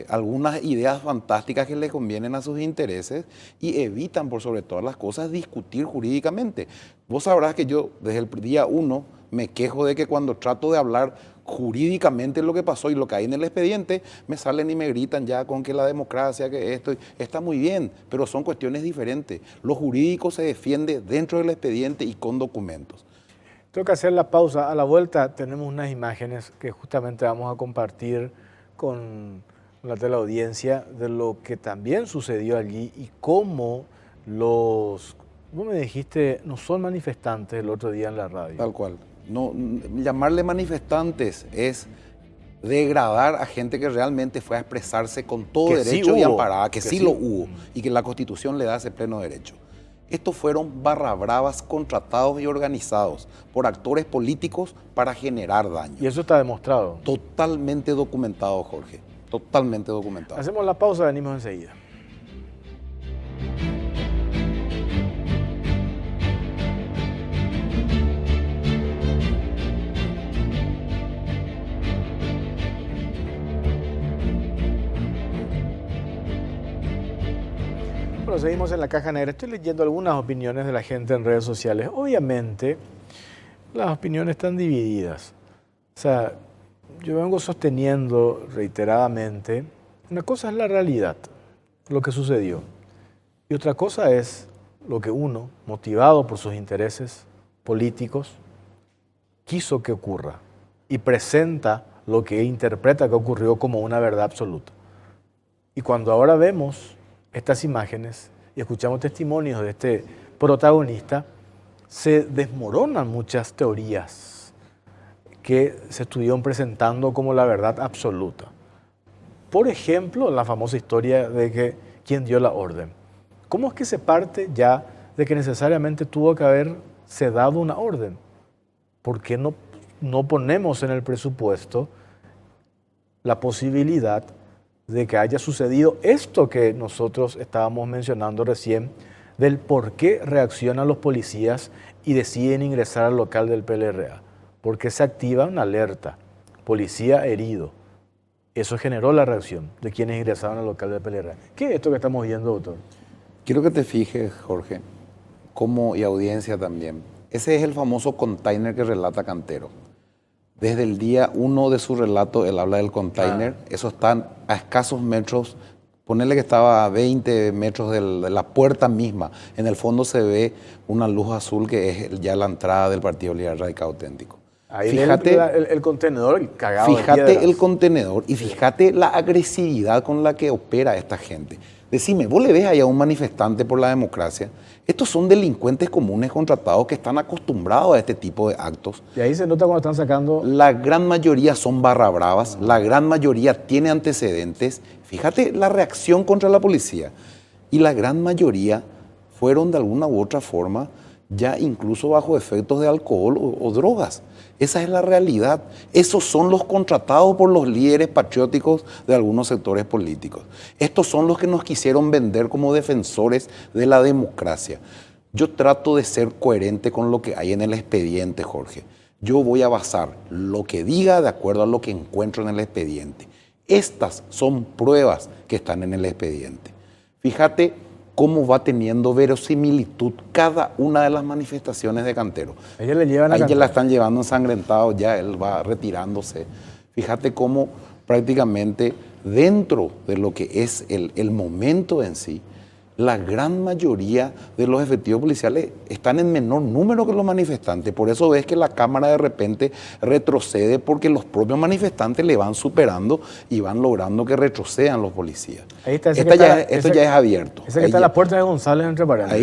algunas ideas fantásticas que le convienen a sus intereses y evitan por sobre todas las cosas discutir jurídicamente. Vos sabrás que yo desde el día 1 me quejo de que cuando trato de hablar jurídicamente lo que pasó y lo que hay en el expediente, me salen y me gritan ya con que la democracia, que esto, está muy bien, pero son cuestiones diferentes. Lo jurídico se defiende dentro del expediente y con documentos. Tengo que hacer la pausa. A la vuelta tenemos unas imágenes que justamente vamos a compartir con la teleaudiencia de lo que también sucedió allí y cómo vos me dijiste, no son manifestantes el otro día en la radio. Tal cual. No, llamarle manifestantes es degradar a gente que realmente fue a expresarse con todo derecho y amparada, que sí lo hubo y que la Constitución le da ese pleno derecho. Estos fueron barra bravas contratados y organizados por actores políticos para generar daño. Y eso está demostrado. Totalmente documentado, Jorge. Totalmente documentado. Hacemos la pausa, venimos enseguida. Bueno, seguimos en la caja negra. Estoy leyendo algunas opiniones de la gente en redes sociales. Obviamente, las opiniones están divididas. O sea, yo vengo sosteniendo reiteradamente, una cosa es la realidad, lo que sucedió, y otra cosa es lo que uno, motivado por sus intereses políticos, quiso que ocurra y presenta lo que interpreta que ocurrió como una verdad absoluta. Y cuando ahora vemos estas imágenes y escuchamos testimonios de este protagonista, se desmoronan muchas teorías que se estuvieron presentando como la verdad absoluta. Por ejemplo, la famosa historia de que quién dio la orden. ¿Cómo es que se parte ya de que necesariamente tuvo que haberse dado una orden? ¿Por qué no ponemos en el presupuesto la posibilidad de que haya sucedido esto que nosotros estábamos mencionando recién, del por qué reaccionan los policías y deciden ingresar al local del PLRA? Porque se activa una alerta, policía herido, Eso generó la reacción de quienes ingresaban al local del PLR. ¿Qué es esto que estamos viendo, doctor? Quiero que te fijes, Jorge, y audiencia también. Ese es el famoso container que relata Cantero. Desde el día 1 de su relato, él habla del container. Eso está a escasos metros. Ponerle que estaba a 20 metros de la puerta misma. En el fondo se ve una luz azul que es ya la entrada del Partido Liberal Radical Auténtico. Ahí fíjate el contenedor cagado de Fíjate piedras. el contenedor y fíjate la agresividad con la que opera esta gente. Decime, ¿vos le ves ahí a un manifestante por la democracia? Estos son delincuentes comunes contratados que están acostumbrados a este tipo de actos. Y ahí se nota cuando están sacando... La gran mayoría son barra bravas, la gran mayoría tiene antecedentes. Fíjate la reacción contra la policía. Y la gran mayoría fueron de alguna u otra forma ya incluso bajo efectos de alcohol o drogas. Esa es la realidad. Esos son los contratados por los líderes patrióticos de algunos sectores políticos. Estos son los que nos quisieron vender como defensores de la democracia. Yo trato de ser coherente con lo que hay en el expediente, Jorge. Yo voy a basar lo que diga de acuerdo a lo que encuentro en el expediente. Estas son pruebas que están en el expediente. Fíjate cómo va teniendo verosimilitud cada una de las manifestaciones de Cantero. Ella le llevan a Ahí ya Cantero. la están llevando ensangrentado, ya él va retirándose. Fíjate cómo prácticamente dentro de lo que es el momento en sí, la gran mayoría de los efectivos policiales están en menor número que los manifestantes. Por eso ves que la Cámara de repente retrocede, porque los propios manifestantes le van superando y van logrando que retrocedan los policías. Ahí está ese Esto que está- ya ese- es abierto. Ese que Ahí está en ya- la puerta de González, entre paréntesis.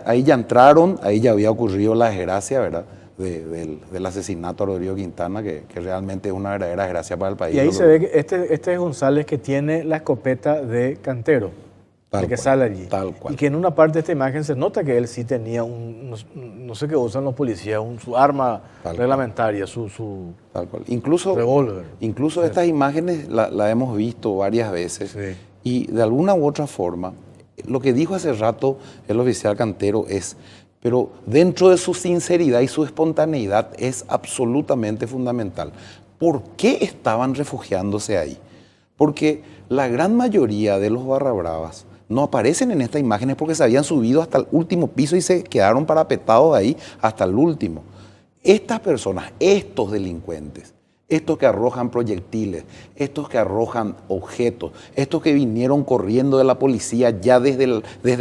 ahí ya entraron, ahí ya había ocurrido la desgracia, ¿verdad? Del asesinato a Rodrigo Quintana, que realmente es una verdadera desgracia para el país. Y ahí Lo se que- ve que este es González que tiene la escopeta de Cantero, Tal el que cual, sale allí. tal cual. Y que en una parte de esta imagen se nota que él sí tenía no sé qué usan los policías, su arma Tal reglamentaria, su Tal cual. Incluso revólver. estas imágenes la hemos visto varias veces. Sí. Y de alguna u otra forma, lo que dijo hace rato el oficial Cantero pero dentro de su sinceridad y su espontaneidad es absolutamente fundamental. ¿Por qué estaban refugiándose ahí? Porque la gran mayoría de los barra bravas no aparecen en estas imágenes porque se habían subido hasta el último piso y se quedaron parapetados ahí hasta el último. Estas personas, estos delincuentes, estos que arrojan proyectiles, estos que arrojan objetos, estos que vinieron corriendo de la policía ya desde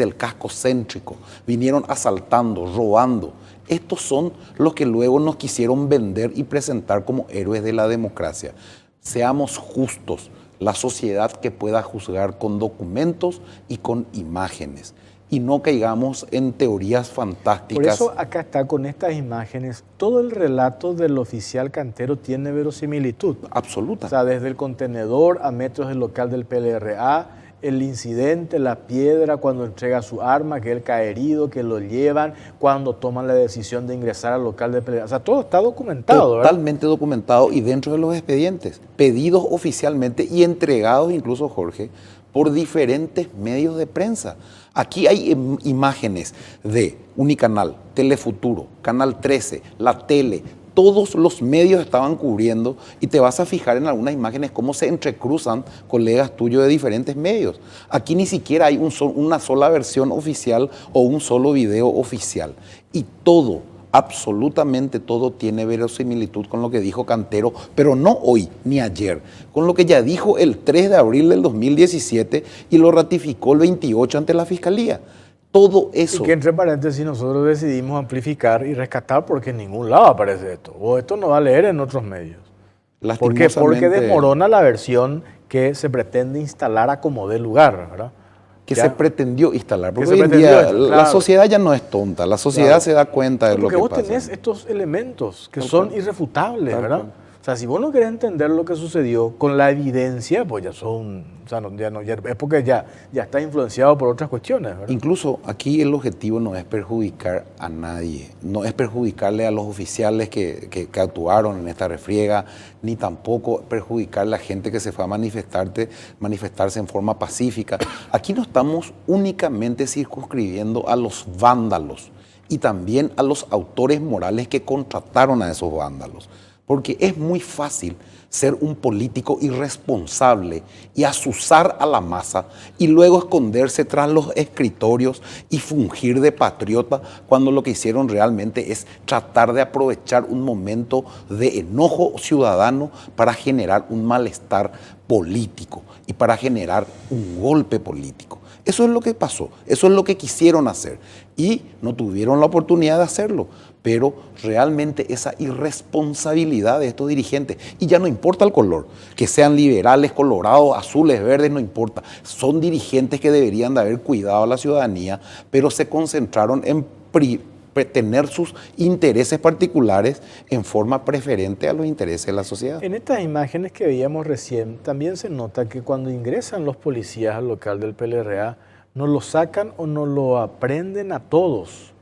el casco céntrico, vinieron asaltando, robando. Estos son los que luego nos quisieron vender y presentar como héroes de la democracia. Seamos justos, la sociedad que pueda juzgar con documentos y con imágenes. Y no caigamos en teorías fantásticas. Por eso acá está con estas imágenes, todo el relato del oficial Cantero tiene verosimilitud. Absoluta. O sea, desde el contenedor a metros del local del PLRA, el incidente, la piedra, cuando entrega su arma, que él cae herido, que lo llevan, cuando toman la decisión de ingresar al local del PLRA. O sea, todo está documentado, ¿verdad? Totalmente documentado y dentro de los expedientes, pedidos oficialmente y entregados incluso, Jorge, por diferentes medios de prensa. Aquí hay imágenes de Unicanal, Telefuturo, Canal 13, La Tele. Todos los medios estaban cubriendo y te vas a fijar en algunas imágenes cómo se entrecruzan colegas tuyos de diferentes medios. Aquí ni siquiera hay una sola versión oficial o un solo video oficial. Y todo, absolutamente todo tiene verosimilitud con lo que dijo Cantero, pero no hoy ni ayer, con lo que ya dijo el 3 de abril del 2017 y lo ratificó el 28 ante la Fiscalía. Todo eso. Y que entre paréntesis nosotros decidimos amplificar y rescatar porque en ningún lado aparece esto. O esto no va a leer en otros medios. ¿Por qué? Porque Lastimosamente, desmorona la versión que se pretende instalar a como dé lugar, ¿verdad? que Ya. se pretendió instalar. Porque se hoy en pretendió día instalar, la claro. sociedad ya no es tonta, la sociedad Claro. se da cuenta de lo Porque que vos pasa. tenés estos elementos que Tal son cual. irrefutables, Tal ¿verdad? cual. O sea, si vos no querés entender lo que sucedió con la evidencia, pues ya son, o sea, es porque ya estás influenciado por otras cuestiones, ¿verdad? Incluso aquí el objetivo no es perjudicar a nadie, no es perjudicarle a los oficiales que actuaron en esta refriega, ni tampoco perjudicarle a gente que se fue a manifestarse en forma pacífica. Aquí no estamos únicamente circunscribiendo a los vándalos y también a los autores morales que contrataron a esos vándalos. porque es muy fácil ser un político irresponsable y azuzar a la masa y luego esconderse tras los escritorios y fungir de patriota cuando lo que hicieron realmente es tratar de aprovechar un momento de enojo ciudadano para generar un malestar político y para generar un golpe político. Eso es lo que pasó, eso es lo que quisieron hacer y no tuvieron la oportunidad de hacerlo, pero realmente esa irresponsabilidad de estos dirigentes, y ya no importa el color, que sean liberales, colorados, azules, verdes, no importa, son dirigentes que deberían de haber cuidado a la ciudadanía, pero se concentraron en tener sus intereses particulares en forma preferente a los intereses de la sociedad. En estas imágenes que veíamos recién, también se nota que cuando ingresan los policías al local del PLRA, no lo sacan o no lo aprenden a todos,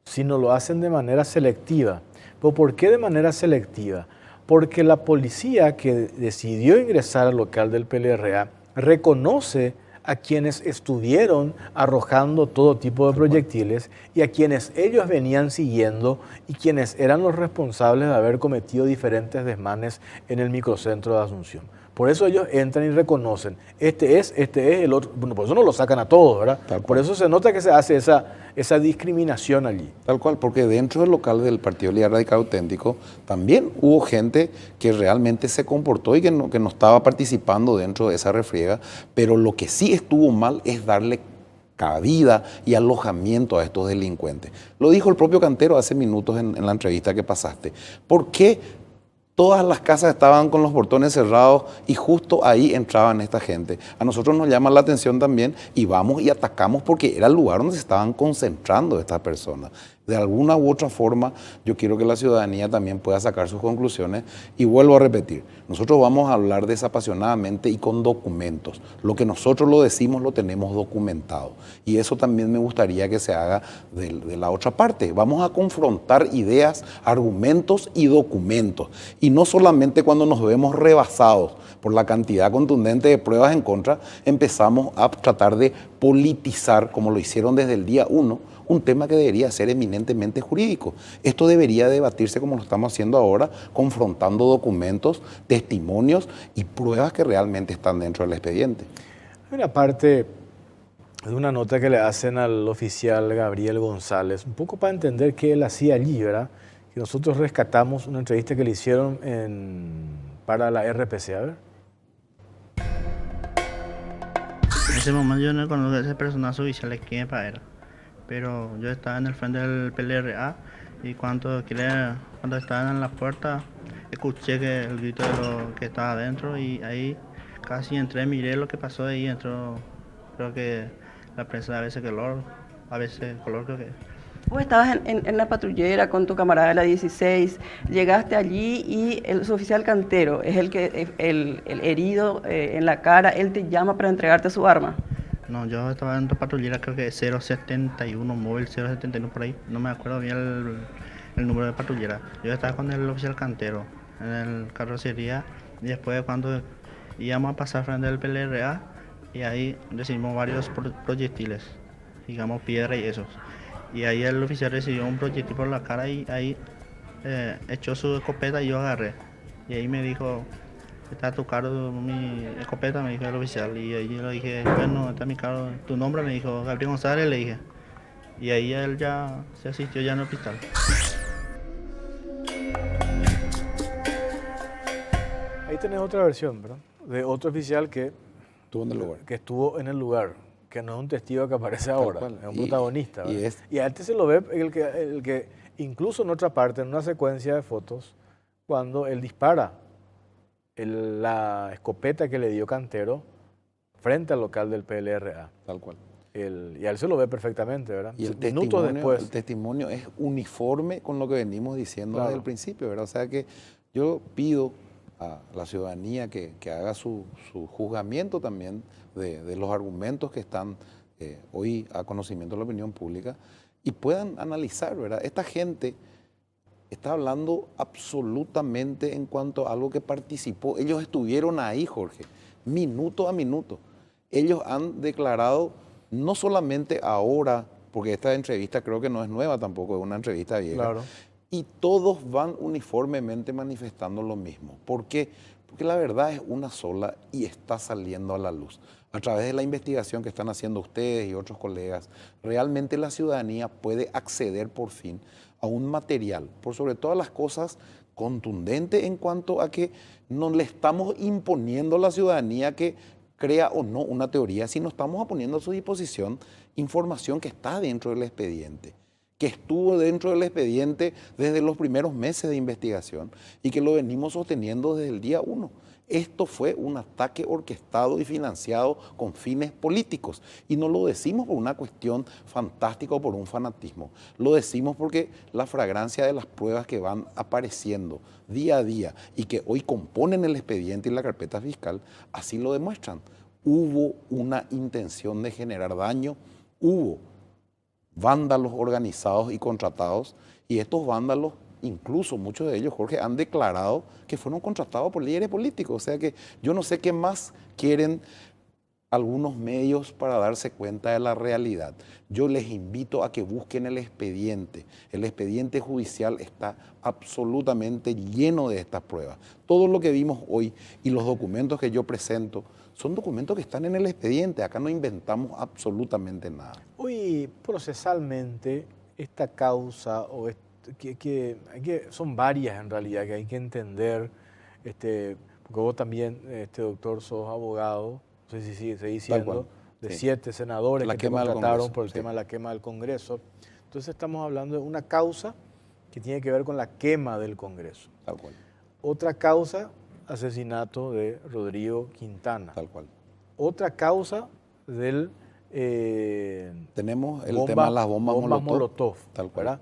sino lo hacen de manera selectiva. ¿Pero por qué de manera selectiva? Porque la policía que decidió ingresar al local del PLRA reconoce a quienes estuvieron arrojando todo tipo de proyectiles y a quienes ellos venían siguiendo y quienes eran los responsables de haber cometido diferentes desmanes en el microcentro de Asunción. Por eso ellos entran y reconocen, este es el otro. Bueno, por eso no lo sacan a todos, ¿verdad? Por eso se nota que se hace esa discriminación allí. Tal cual, porque dentro del local del Partido Liberal Radical Auténtico también hubo gente que realmente se comportó y que no estaba participando dentro de esa refriega, pero lo que sí estuvo mal es darle cabida y alojamiento a estos delincuentes. Lo dijo el propio Cantero hace minutos en la entrevista que pasaste. ¿Por qué todas las casas estaban con los portones cerrados y justo ahí entraban esta gente? A nosotros nos llama la atención también y vamos y atacamos porque era el lugar donde se estaban concentrando estas personas. De alguna u otra forma, yo quiero que la ciudadanía también pueda sacar sus conclusiones y vuelvo a repetir, nosotros vamos a hablar desapasionadamente y con documentos. Lo que nosotros lo decimos lo tenemos documentado y eso también me gustaría que se haga de la otra parte. Vamos a confrontar ideas, argumentos y documentos y no solamente cuando nos vemos rebasados por la cantidad contundente de pruebas en contra, empezamos a tratar de politizar, como lo hicieron desde el día 1, un tema que debería ser eminentemente jurídico. Esto debería debatirse como lo estamos haciendo ahora, confrontando documentos, testimonios y pruebas que realmente están dentro del expediente. Hay una parte de una nota que le hacen al oficial Gabriel González, un poco para entender qué él hacía allí, ¿verdad? Que nosotros rescatamos una entrevista que le hicieron para la RPC, a ver. En ese momento yo no conozco a ese personaje oficial quién era, pero yo estaba en el frente del PLRA y cuando estaban en la puerta escuché que el grito de lo que estaba adentro y ahí casi entré, miré lo que pasó ahí, entró, creo que la prensa a veces color creo que. Vos estabas en la patrullera con tu camarada de la 16, llegaste allí y el suboficial Cantero es el herido en la cara, él te llama para entregarte su arma. No, yo estaba en la patrullera, creo que 071, móvil 071 por ahí, no me acuerdo bien el número de patrullera. Yo estaba con el oficial Cantero en el carrocería y después cuando íbamos a pasar frente al PLRA y ahí recibimos varios proyectiles, digamos piedra y esos. Y ahí el oficial recibió un proyectil por la cara y ahí echó su escopeta y yo agarré. Y ahí me dijo, está tu cargo mi escopeta, me dijo el oficial. Y ahí yo le dije, bueno, está mi cargo, tu nombre, me dijo Gabriel González, le dije. Y ahí él ya se asistió ya en el hospital. Ahí tenés otra versión, ¿verdad? De otro oficial que estuvo en el lugar. Que no es un testigo que aparece ahora, es un protagonista. Y antes se lo ve el que incluso en otra parte, en una secuencia de fotos, cuando él dispara la escopeta que le dio Cantero frente al local del PLRA. Tal cual. Y a él se lo ve perfectamente, ¿verdad? Y Minutos después. El testimonio es uniforme con lo que venimos diciendo desde el principio, ¿verdad? O sea que yo pido a la ciudadanía que haga su juzgamiento también de los argumentos que están hoy a conocimiento de la opinión pública y puedan analizar, ¿verdad? Esta gente está hablando absolutamente en cuanto a algo que participó. Ellos estuvieron ahí, Jorge, minuto a minuto. Ellos han declarado, no solamente ahora, porque esta entrevista creo que no es nueva tampoco, es una entrevista vieja. Claro. y todos van uniformemente manifestando lo mismo. ¿Por qué? Porque la verdad es una sola y está saliendo a la luz. A través de la investigación que están haciendo ustedes y otros colegas, realmente la ciudadanía puede acceder por fin a un material, por sobre todas las cosas, contundente en cuanto a que no le estamos imponiendo a la ciudadanía que crea o no una teoría, sino estamos poniendo a su disposición información que está dentro del expediente, que estuvo dentro del expediente desde los primeros meses de investigación y que lo venimos sosteniendo desde el día 1. Esto fue un ataque orquestado y financiado con fines políticos. Y no lo decimos por una cuestión fantástica o por un fanatismo. Lo decimos porque la fragancia de las pruebas que van apareciendo día a día y que hoy componen el expediente y la carpeta fiscal, así lo demuestran. Hubo una intención de generar daño, hubo vándalos organizados y contratados, y estos vándalos, incluso muchos de ellos, Jorge, han declarado que fueron contratados por líderes políticos. O sea que yo no sé qué más quieren algunos medios para darse cuenta de la realidad. Yo les invito a que busquen el expediente. El expediente judicial está absolutamente lleno de estas pruebas. Todo lo que vimos hoy y los documentos que yo presento son documentos que están en el expediente. Acá no inventamos absolutamente nada. Hoy, procesalmente, esta causa, o son varias en realidad que hay que entender, porque vos también, doctor, sos abogado, no sé si sigue diciendo, de 7 senadores la que te contrataron por el sí. tema de la quema del Congreso. Entonces estamos hablando de una causa que tiene que ver con la quema del Congreso. Tal cual. Otra causa, asesinato de Rodrigo Quintana. Tal cual. Otra causa del... Tenemos el tema de las bombas Molotov. Tal cual. ¿verdad?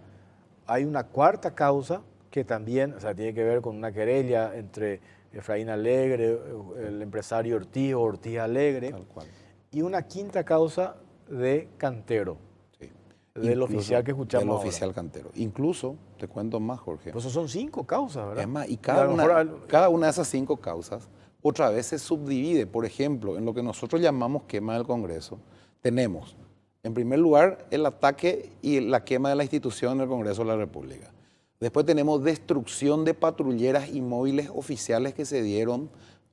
Hay una cuarta causa que también, o sea, tiene que ver con una querella entre Efraín Alegre, el empresario Ortiz Alegre, Tal cual. y una quinta causa de Cantero, Sí. del Incluso oficial que escuchamos del ahora. oficial Cantero. Incluso, te cuento más, Jorge. Pues son 5 causas, ¿verdad? Es más, y a cada lo mejor cada una de esas 5 causas otra vez se subdivide. Por ejemplo, en lo que nosotros llamamos quema del Congreso, tenemos, en primer lugar, el ataque y la quema de la institución del Congreso de la República. Después tenemos destrucción de patrulleras y móviles oficiales que se dieron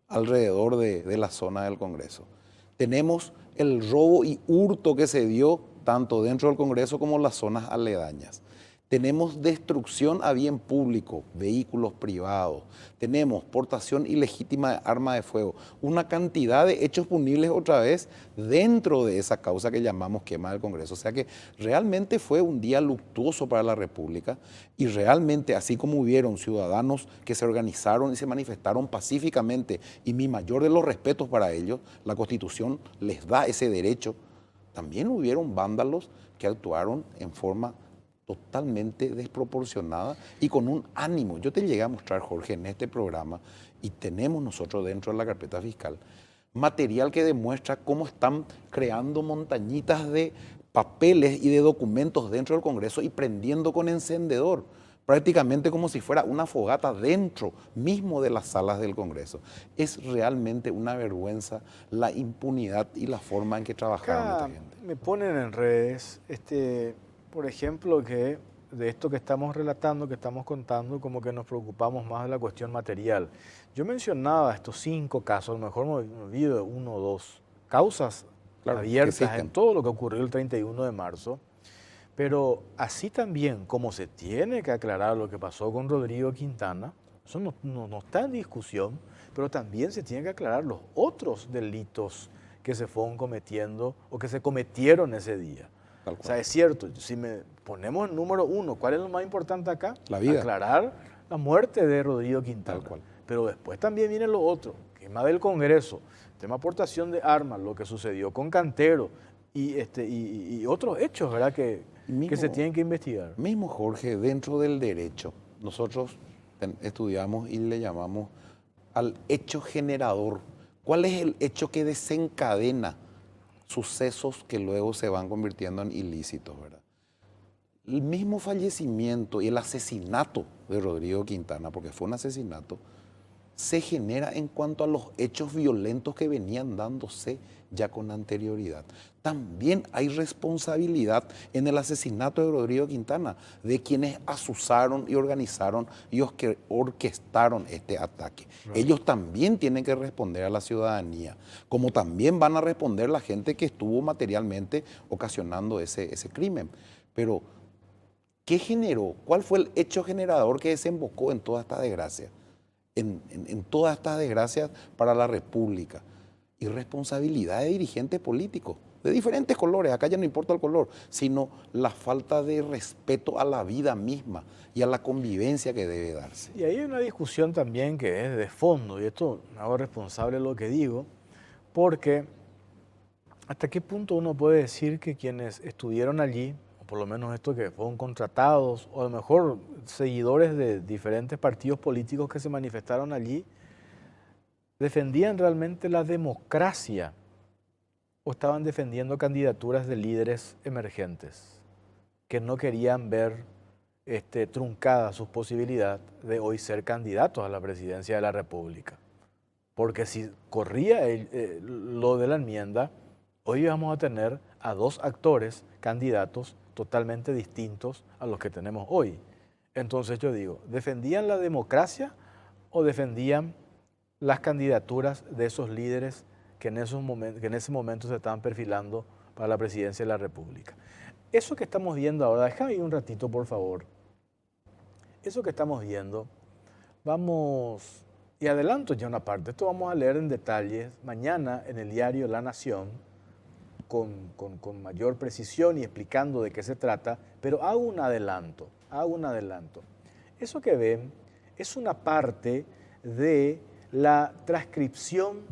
alrededor de la zona del Congreso. Tenemos el robo y hurto que se dio tanto dentro del Congreso como en las zonas aledañas. Tenemos destrucción a bien público, vehículos privados. Tenemos portación ilegítima de arma de fuego. Una cantidad de hechos punibles otra vez dentro de esa causa que llamamos quema del Congreso. O sea que realmente fue un día luctuoso para la República y realmente, así como hubieron ciudadanos que se organizaron y se manifestaron pacíficamente, y mi mayor de los respetos para ellos, la Constitución les da ese derecho, también hubieron vándalos que actuaron en forma totalmente desproporcionada y con un ánimo. Yo te llegué a mostrar, Jorge, en este programa, y tenemos nosotros dentro de la carpeta fiscal material que demuestra cómo están creando montañitas de papeles y de documentos dentro del Congreso y prendiendo con encendedor, prácticamente como si fuera una fogata dentro mismo de las salas del Congreso. Es realmente una vergüenza la impunidad y la forma en que trabajaron esta gente. Me ponen en redes, por ejemplo, que de esto que estamos relatando, que estamos contando, como que nos preocupamos más de la cuestión material. Yo mencionaba estos 5 casos, a lo mejor me olvido de 1 o 2 causas abiertas en todo lo que ocurrió el 31 de marzo, pero así también como se tiene que aclarar lo que pasó con Rodrigo Quintana, eso no está en discusión, pero también se tienen que aclarar los otros delitos que se fueron cometiendo o que se cometieron ese día. O sea, es cierto, si me ponemos el número 1, ¿cuál es lo más importante acá? La vida. Aclarar la muerte de Rodrigo Quintana. Tal cual. Pero después también viene lo otro, quema del Congreso, tema aportación de armas, lo que sucedió con Cantero y otros hechos, ¿verdad? Que se tienen que investigar. Mismo, Jorge, dentro del derecho, nosotros estudiamos y le llamamos al hecho generador. ¿Cuál es el hecho que desencadena sucesos que luego se van convirtiendo en ilícitos, ¿verdad? El mismo fallecimiento y el asesinato de Rodrigo Quintana, porque fue un asesinato, se genera en cuanto a los hechos violentos que venían dándose ya con anterioridad. También hay responsabilidad en el asesinato de Rodrigo Quintana, de quienes asusaron y organizaron y orquestaron este ataque. Right. Ellos también tienen que responder a la ciudadanía, como también van a responder la gente que estuvo materialmente ocasionando ese crimen. Pero, ¿qué generó? ¿Cuál fue el hecho generador que desembocó en toda esta desgracia? En todas estas desgracias para la República. Irresponsabilidad de dirigentes políticos, de diferentes colores, acá ya no importa el color, sino la falta de respeto a la vida misma y a la convivencia que debe darse. Y ahí hay una discusión también que es de fondo, y esto me hago responsable de lo que digo, porque ¿hasta qué punto uno puede decir que quienes estuvieron allí, o por lo menos estos que fueron contratados, o a lo mejor seguidores de diferentes partidos políticos que se manifestaron allí, defendían realmente la democracia o estaban defendiendo candidaturas de líderes emergentes que no querían ver truncadas sus posibilidades de hoy ser candidatos a la presidencia de la República? Porque si corría lo de la enmienda, hoy vamos a tener a dos actores candidatos totalmente distintos a los que tenemos hoy. Entonces yo digo, ¿defendían la democracia o defendían las candidaturas de esos líderes que en ese momento se estaban perfilando para la presidencia de la República? Eso que estamos viendo ahora, déjame ir un ratito por favor. Eso que estamos viendo, vamos, y adelanto ya una parte, esto vamos a leer en detalles mañana en el diario La Nación, con mayor precisión y explicando de qué se trata, pero hago un adelanto. Eso que ven es una parte de la transcripción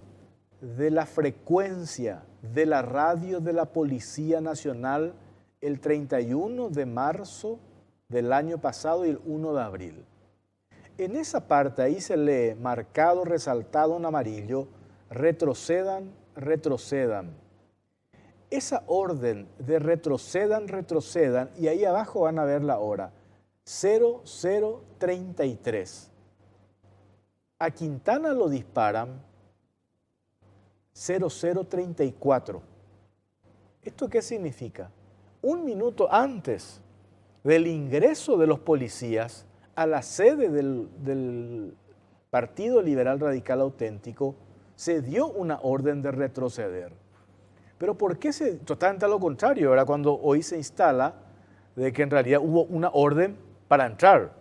de la frecuencia de la radio de la Policía Nacional el 31 de marzo del año pasado y el 1 de abril. En esa parte ahí se lee, marcado, resaltado en amarillo, retrocedan, retrocedan. Esa orden de retrocedan, retrocedan, y ahí abajo van a ver la hora, 00:33. A Quintana lo disparan 00:34. ¿Esto qué significa? Un minuto antes del ingreso de los policías a la sede del Partido Liberal Radical Auténtico, se dio una orden de retroceder. Pero ¿por qué totalmente a lo contrario? Era cuando hoy se instala de que en realidad hubo una orden para entrar.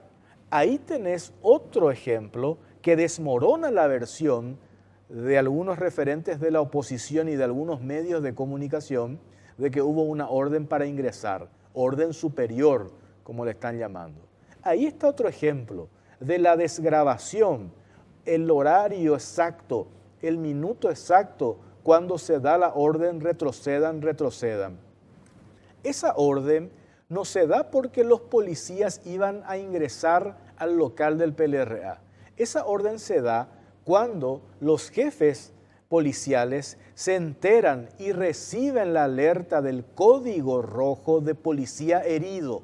Ahí tenés otro ejemplo que desmorona la versión de algunos referentes de la oposición y de algunos medios de comunicación de que hubo una orden para ingresar, orden superior, como le están llamando. Ahí está otro ejemplo de la desgravación, el horario exacto, el minuto exacto, cuando se da la orden retrocedan, retrocedan. Esa orden no se da porque los policías iban a ingresar al local del PLRA. Esa orden se da cuando los jefes policiales se enteran y reciben la alerta del código rojo de policía herido.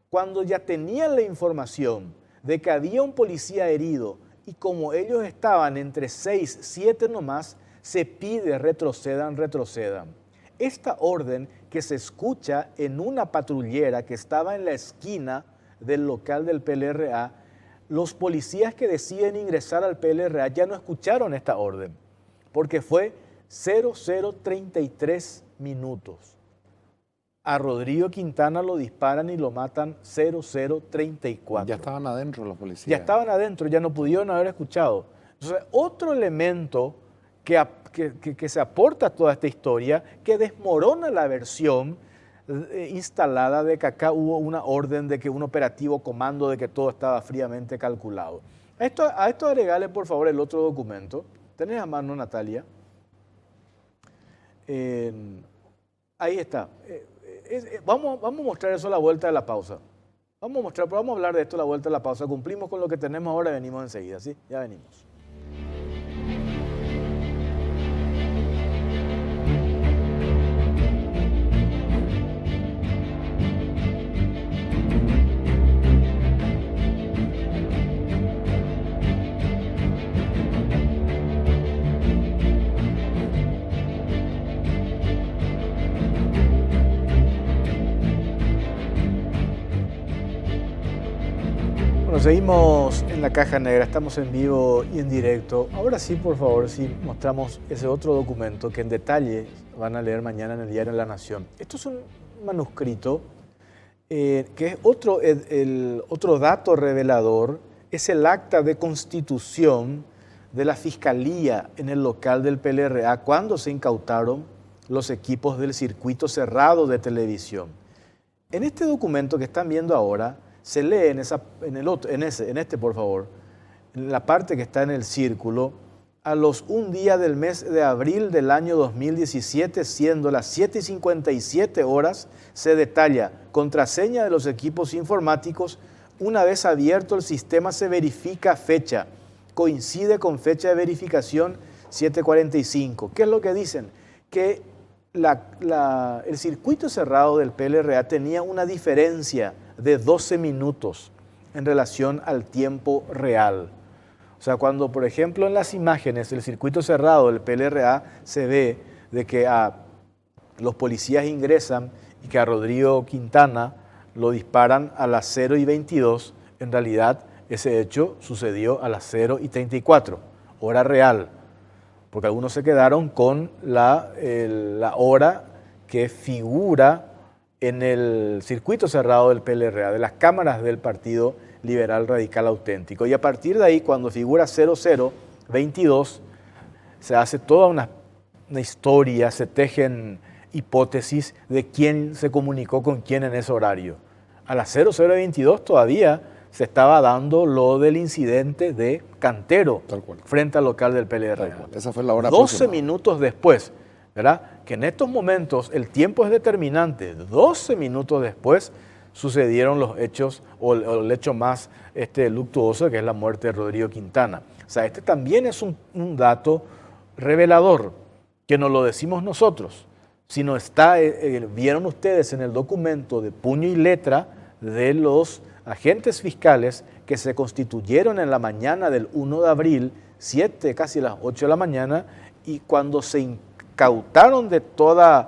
Cuando ya tenían la información de que había un policía herido y como ellos estaban entre 6, 7 nomás, se pide retrocedan, retrocedan. Esta orden que se escucha en una patrullera que estaba en la esquina del local del PLRA, los policías que deciden ingresar al PLRA ya no escucharon esta orden, porque fue 00:33 minutos. A Rodrigo Quintana lo disparan y lo matan 00:34. Ya estaban adentro los policías. Ya estaban adentro, ya no pudieron haber escuchado. Entonces, otro elemento que se aporta a toda esta historia, que desmorona la versión instalada de que acá hubo una orden, de que un operativo comando, de que todo estaba fríamente calculado. A esto agregale, por favor, el otro documento. ¿Tenés a mano, Natalia? Ahí está. Vamos a mostrar eso a la vuelta de la pausa. Vamos a hablar de esto a la vuelta de la pausa. Cumplimos con lo que tenemos ahora y venimos enseguida, ¿sí? Ya venimos. Seguimos en la Caja Negra, estamos en vivo y en directo. Ahora sí, por favor, sí mostramos ese otro documento que en detalle van a leer mañana en el diario La Nación. Esto es un manuscrito que es otro dato revelador, es el acta de constitución de la Fiscalía en el local del PLRA cuando se incautaron los equipos del circuito cerrado de televisión. En este documento que están viendo ahora, se lee en este, por favor, en la parte que está en el círculo, a los un día del mes de abril del año 2017, siendo las 7:57 horas, se detalla contraseña de los equipos informáticos. Una vez abierto el sistema se verifica fecha, coincide con fecha de verificación 7:45. ¿Qué es lo que dicen? Que el circuito cerrado del PLRA tenía una diferencia de 12 minutos en relación al tiempo real. O sea, cuando, por ejemplo, en las imágenes el circuito cerrado del PLRA se ve de que los policías ingresan y que a Rodrigo Quintana lo disparan a las 0:22, en realidad ese hecho sucedió a las 0:34, hora real, porque algunos se quedaron con la hora que figura en el circuito cerrado del PLRA, de las cámaras del Partido Liberal Radical Auténtico. Y a partir de ahí, cuando figura 0022, se hace toda una historia, se tejen hipótesis de quién se comunicó con quién en ese horario. A las 0022 todavía se estaba dando lo del incidente de Cantero frente al local del PLRA. Esa fue la hora 12 próxima. minutos después, ¿verdad? Que en estos momentos el tiempo es determinante. 12 minutos después sucedieron los hechos, o el hecho más luctuoso, que es la muerte de Rodrigo Quintana. O sea, este también es un dato revelador, que no lo decimos nosotros, sino está, vieron ustedes en el documento de puño y letra de los agentes fiscales que se constituyeron en la mañana del 1 de abril, casi las 8 de la mañana, y cuando se incautaron de todos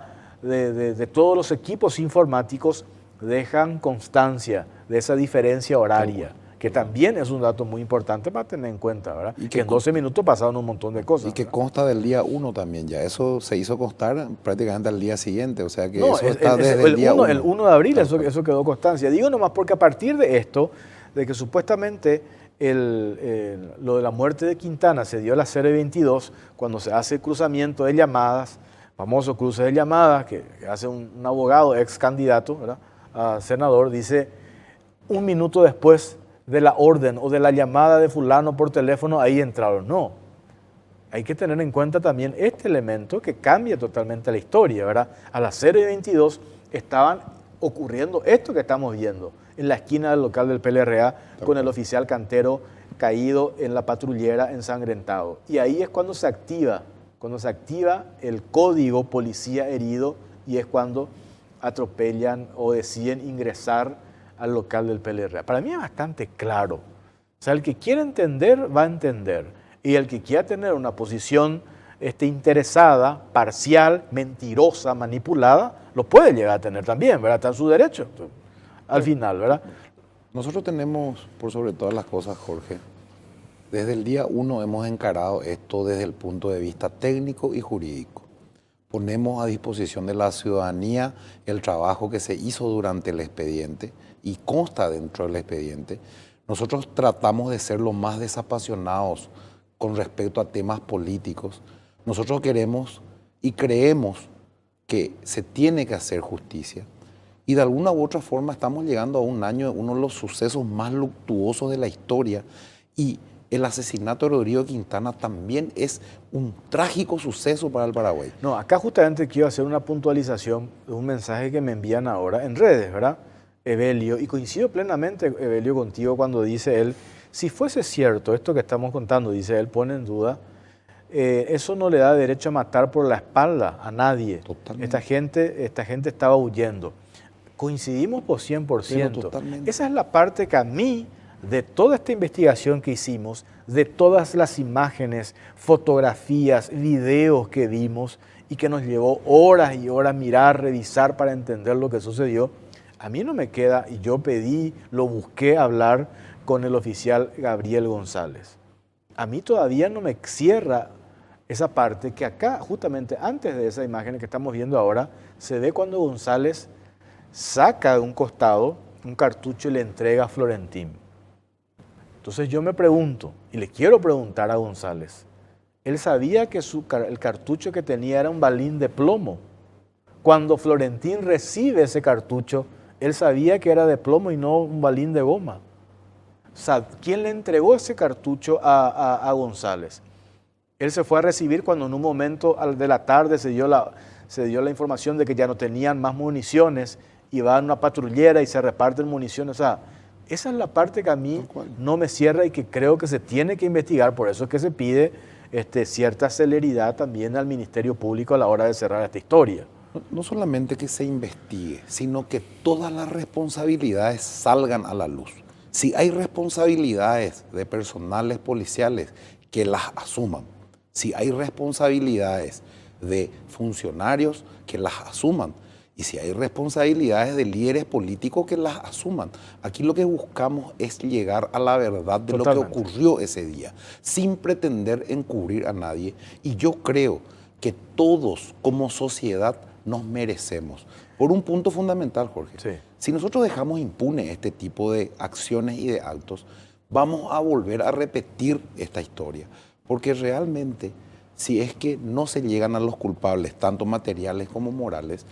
los equipos informáticos, dejan constancia de esa diferencia horaria, que también es un dato muy importante para tener en cuenta, ¿verdad? Y que en 12 minutos pasaron un montón de cosas. Y que ¿verdad? consta del día 1 también ya. Eso se hizo constar prácticamente al día siguiente. O sea que No, eso está desde el día 1. El 1 de abril eso quedó constancia. Digo nomás porque a partir de esto, de que supuestamente lo de la muerte de Quintana se dio a las 0:22, cuando se hace el cruzamiento de llamadas, famoso cruce de llamadas que hace un abogado, ex candidato, ¿verdad?, a senador, dice, un minuto después de la orden o de la llamada de fulano por teléfono, ahí entraron. No, hay que tener en cuenta también este elemento que cambia totalmente la historia, ¿verdad? A las 0:22 estaban ocurriendo esto que estamos viendo en la esquina del local del PLRA con el oficial Cantero caído en la patrullera ensangrentado. Y ahí es cuando se activa el código policía herido, y es cuando atropellan o deciden ingresar al local del PLRA. Para mí es bastante claro. O sea, el que quiera entender, va a entender. Y el que quiera tener una posición interesada, parcial, mentirosa, manipulada, lo puede llegar a tener también, ¿verdad? Está en su derecho, al final, ¿verdad? Nosotros tenemos, por sobre todas las cosas, Jorge, desde el día 1 hemos encarado esto desde el punto de vista técnico y jurídico. Ponemos a disposición de la ciudadanía el trabajo que se hizo durante el expediente y consta dentro del expediente. Nosotros tratamos de ser lo más desapasionados con respecto a temas políticos. Nosotros queremos y creemos que se tiene que hacer justicia, y de alguna u otra forma estamos llegando a un año, uno de los sucesos más luctuosos de la historia, y el asesinato de Rodrigo Quintana también es un trágico suceso para el Paraguay. No, acá justamente quiero hacer una puntualización de un mensaje que me envían ahora en redes, ¿verdad? Evelio, y coincido plenamente, Evelio, contigo cuando dice él, si fuese cierto esto que estamos contando, dice él, pone en duda, eso no le da derecho a matar por la espalda a nadie. Totalmente. Esta gente estaba huyendo. Coincidimos por 100%. Pero totalmente. Esa es la parte que a mí, de toda esta investigación que hicimos, de todas las imágenes, fotografías, videos que vimos y que nos llevó horas y horas mirar, revisar para entender lo que sucedió, a mí no me queda, y yo pedí, lo busqué hablar con el oficial Gabriel González. A mí todavía no me cierra esa parte que acá, justamente antes de esa imagen que estamos viendo ahora, se ve cuando González saca de un costado un cartucho y le entrega a Florentín. Entonces yo me pregunto, y le quiero preguntar a González, él sabía que el cartucho que tenía era un balín de plomo. Cuando Florentín recibe ese cartucho, él sabía que era de plomo y no un balín de goma. ¿Quién le entregó ese cartucho a González? Él se fue a recibir cuando en un momento de la tarde se dio la información de que ya no tenían más municiones y va a una patrullera y se reparten municiones. O sea, esa es la parte que a mí no me cierra y que creo que se tiene que investigar. Por eso es que se pide cierta celeridad también al Ministerio Público a la hora de cerrar esta historia. No solamente que se investigue, sino que todas las responsabilidades salgan a la luz. Si hay responsabilidades de personales policiales, que las asuman. Si hay responsabilidades de funcionarios, que las asuman. Y si hay responsabilidades de líderes políticos, que las asuman. Aquí lo que buscamos es llegar a la verdad de Totalmente. lo que ocurrió ese día, sin pretender encubrir a nadie. Y yo creo que todos como sociedad nos merecemos. Por un punto fundamental, Jorge. Sí. Si nosotros dejamos impune este tipo de acciones y de actos, vamos a volver a repetir esta historia. Porque realmente, si es que no se llegan a los culpables, tanto materiales como morales,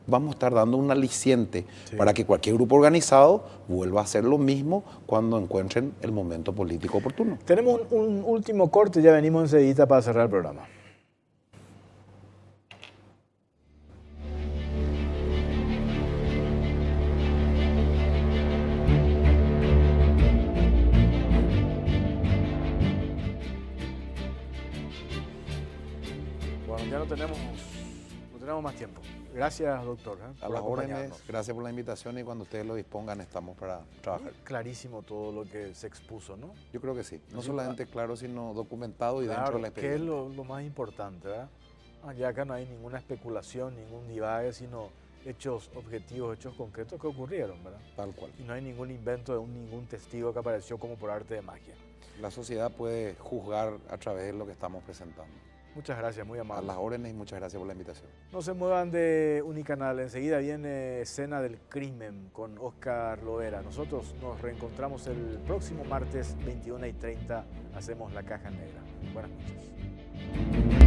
vamos a estar dando un aliciente para que cualquier grupo organizado vuelva a hacer lo mismo cuando encuentren el momento político oportuno. Tenemos un último corte, ya venimos enseguida para cerrar el programa. Bueno, ya no tenemos más tiempo. Gracias, doctor. A las órdenes, gracias por la invitación y cuando ustedes lo dispongan estamos para trabajar. Clarísimo todo lo que se expuso, ¿no? Yo creo que sí, no solamente claro, sino documentado y dentro de la que es experiencia. lo más importante, ¿verdad? Ya acá no hay ninguna especulación, ningún divague, sino hechos objetivos, hechos concretos que ocurrieron, ¿verdad? Tal cual. Y no hay ningún invento de ningún testigo que apareció como por arte de magia. La sociedad puede juzgar a través de lo que estamos presentando. Muchas gracias, muy A amable. las órdenes y muchas gracias por la invitación. No se muevan de Unicanal, enseguida viene Escena del Crimen con Oscar Loera. Nosotros nos reencontramos el próximo martes 21:30, hacemos La Caja Negra. Buenas noches.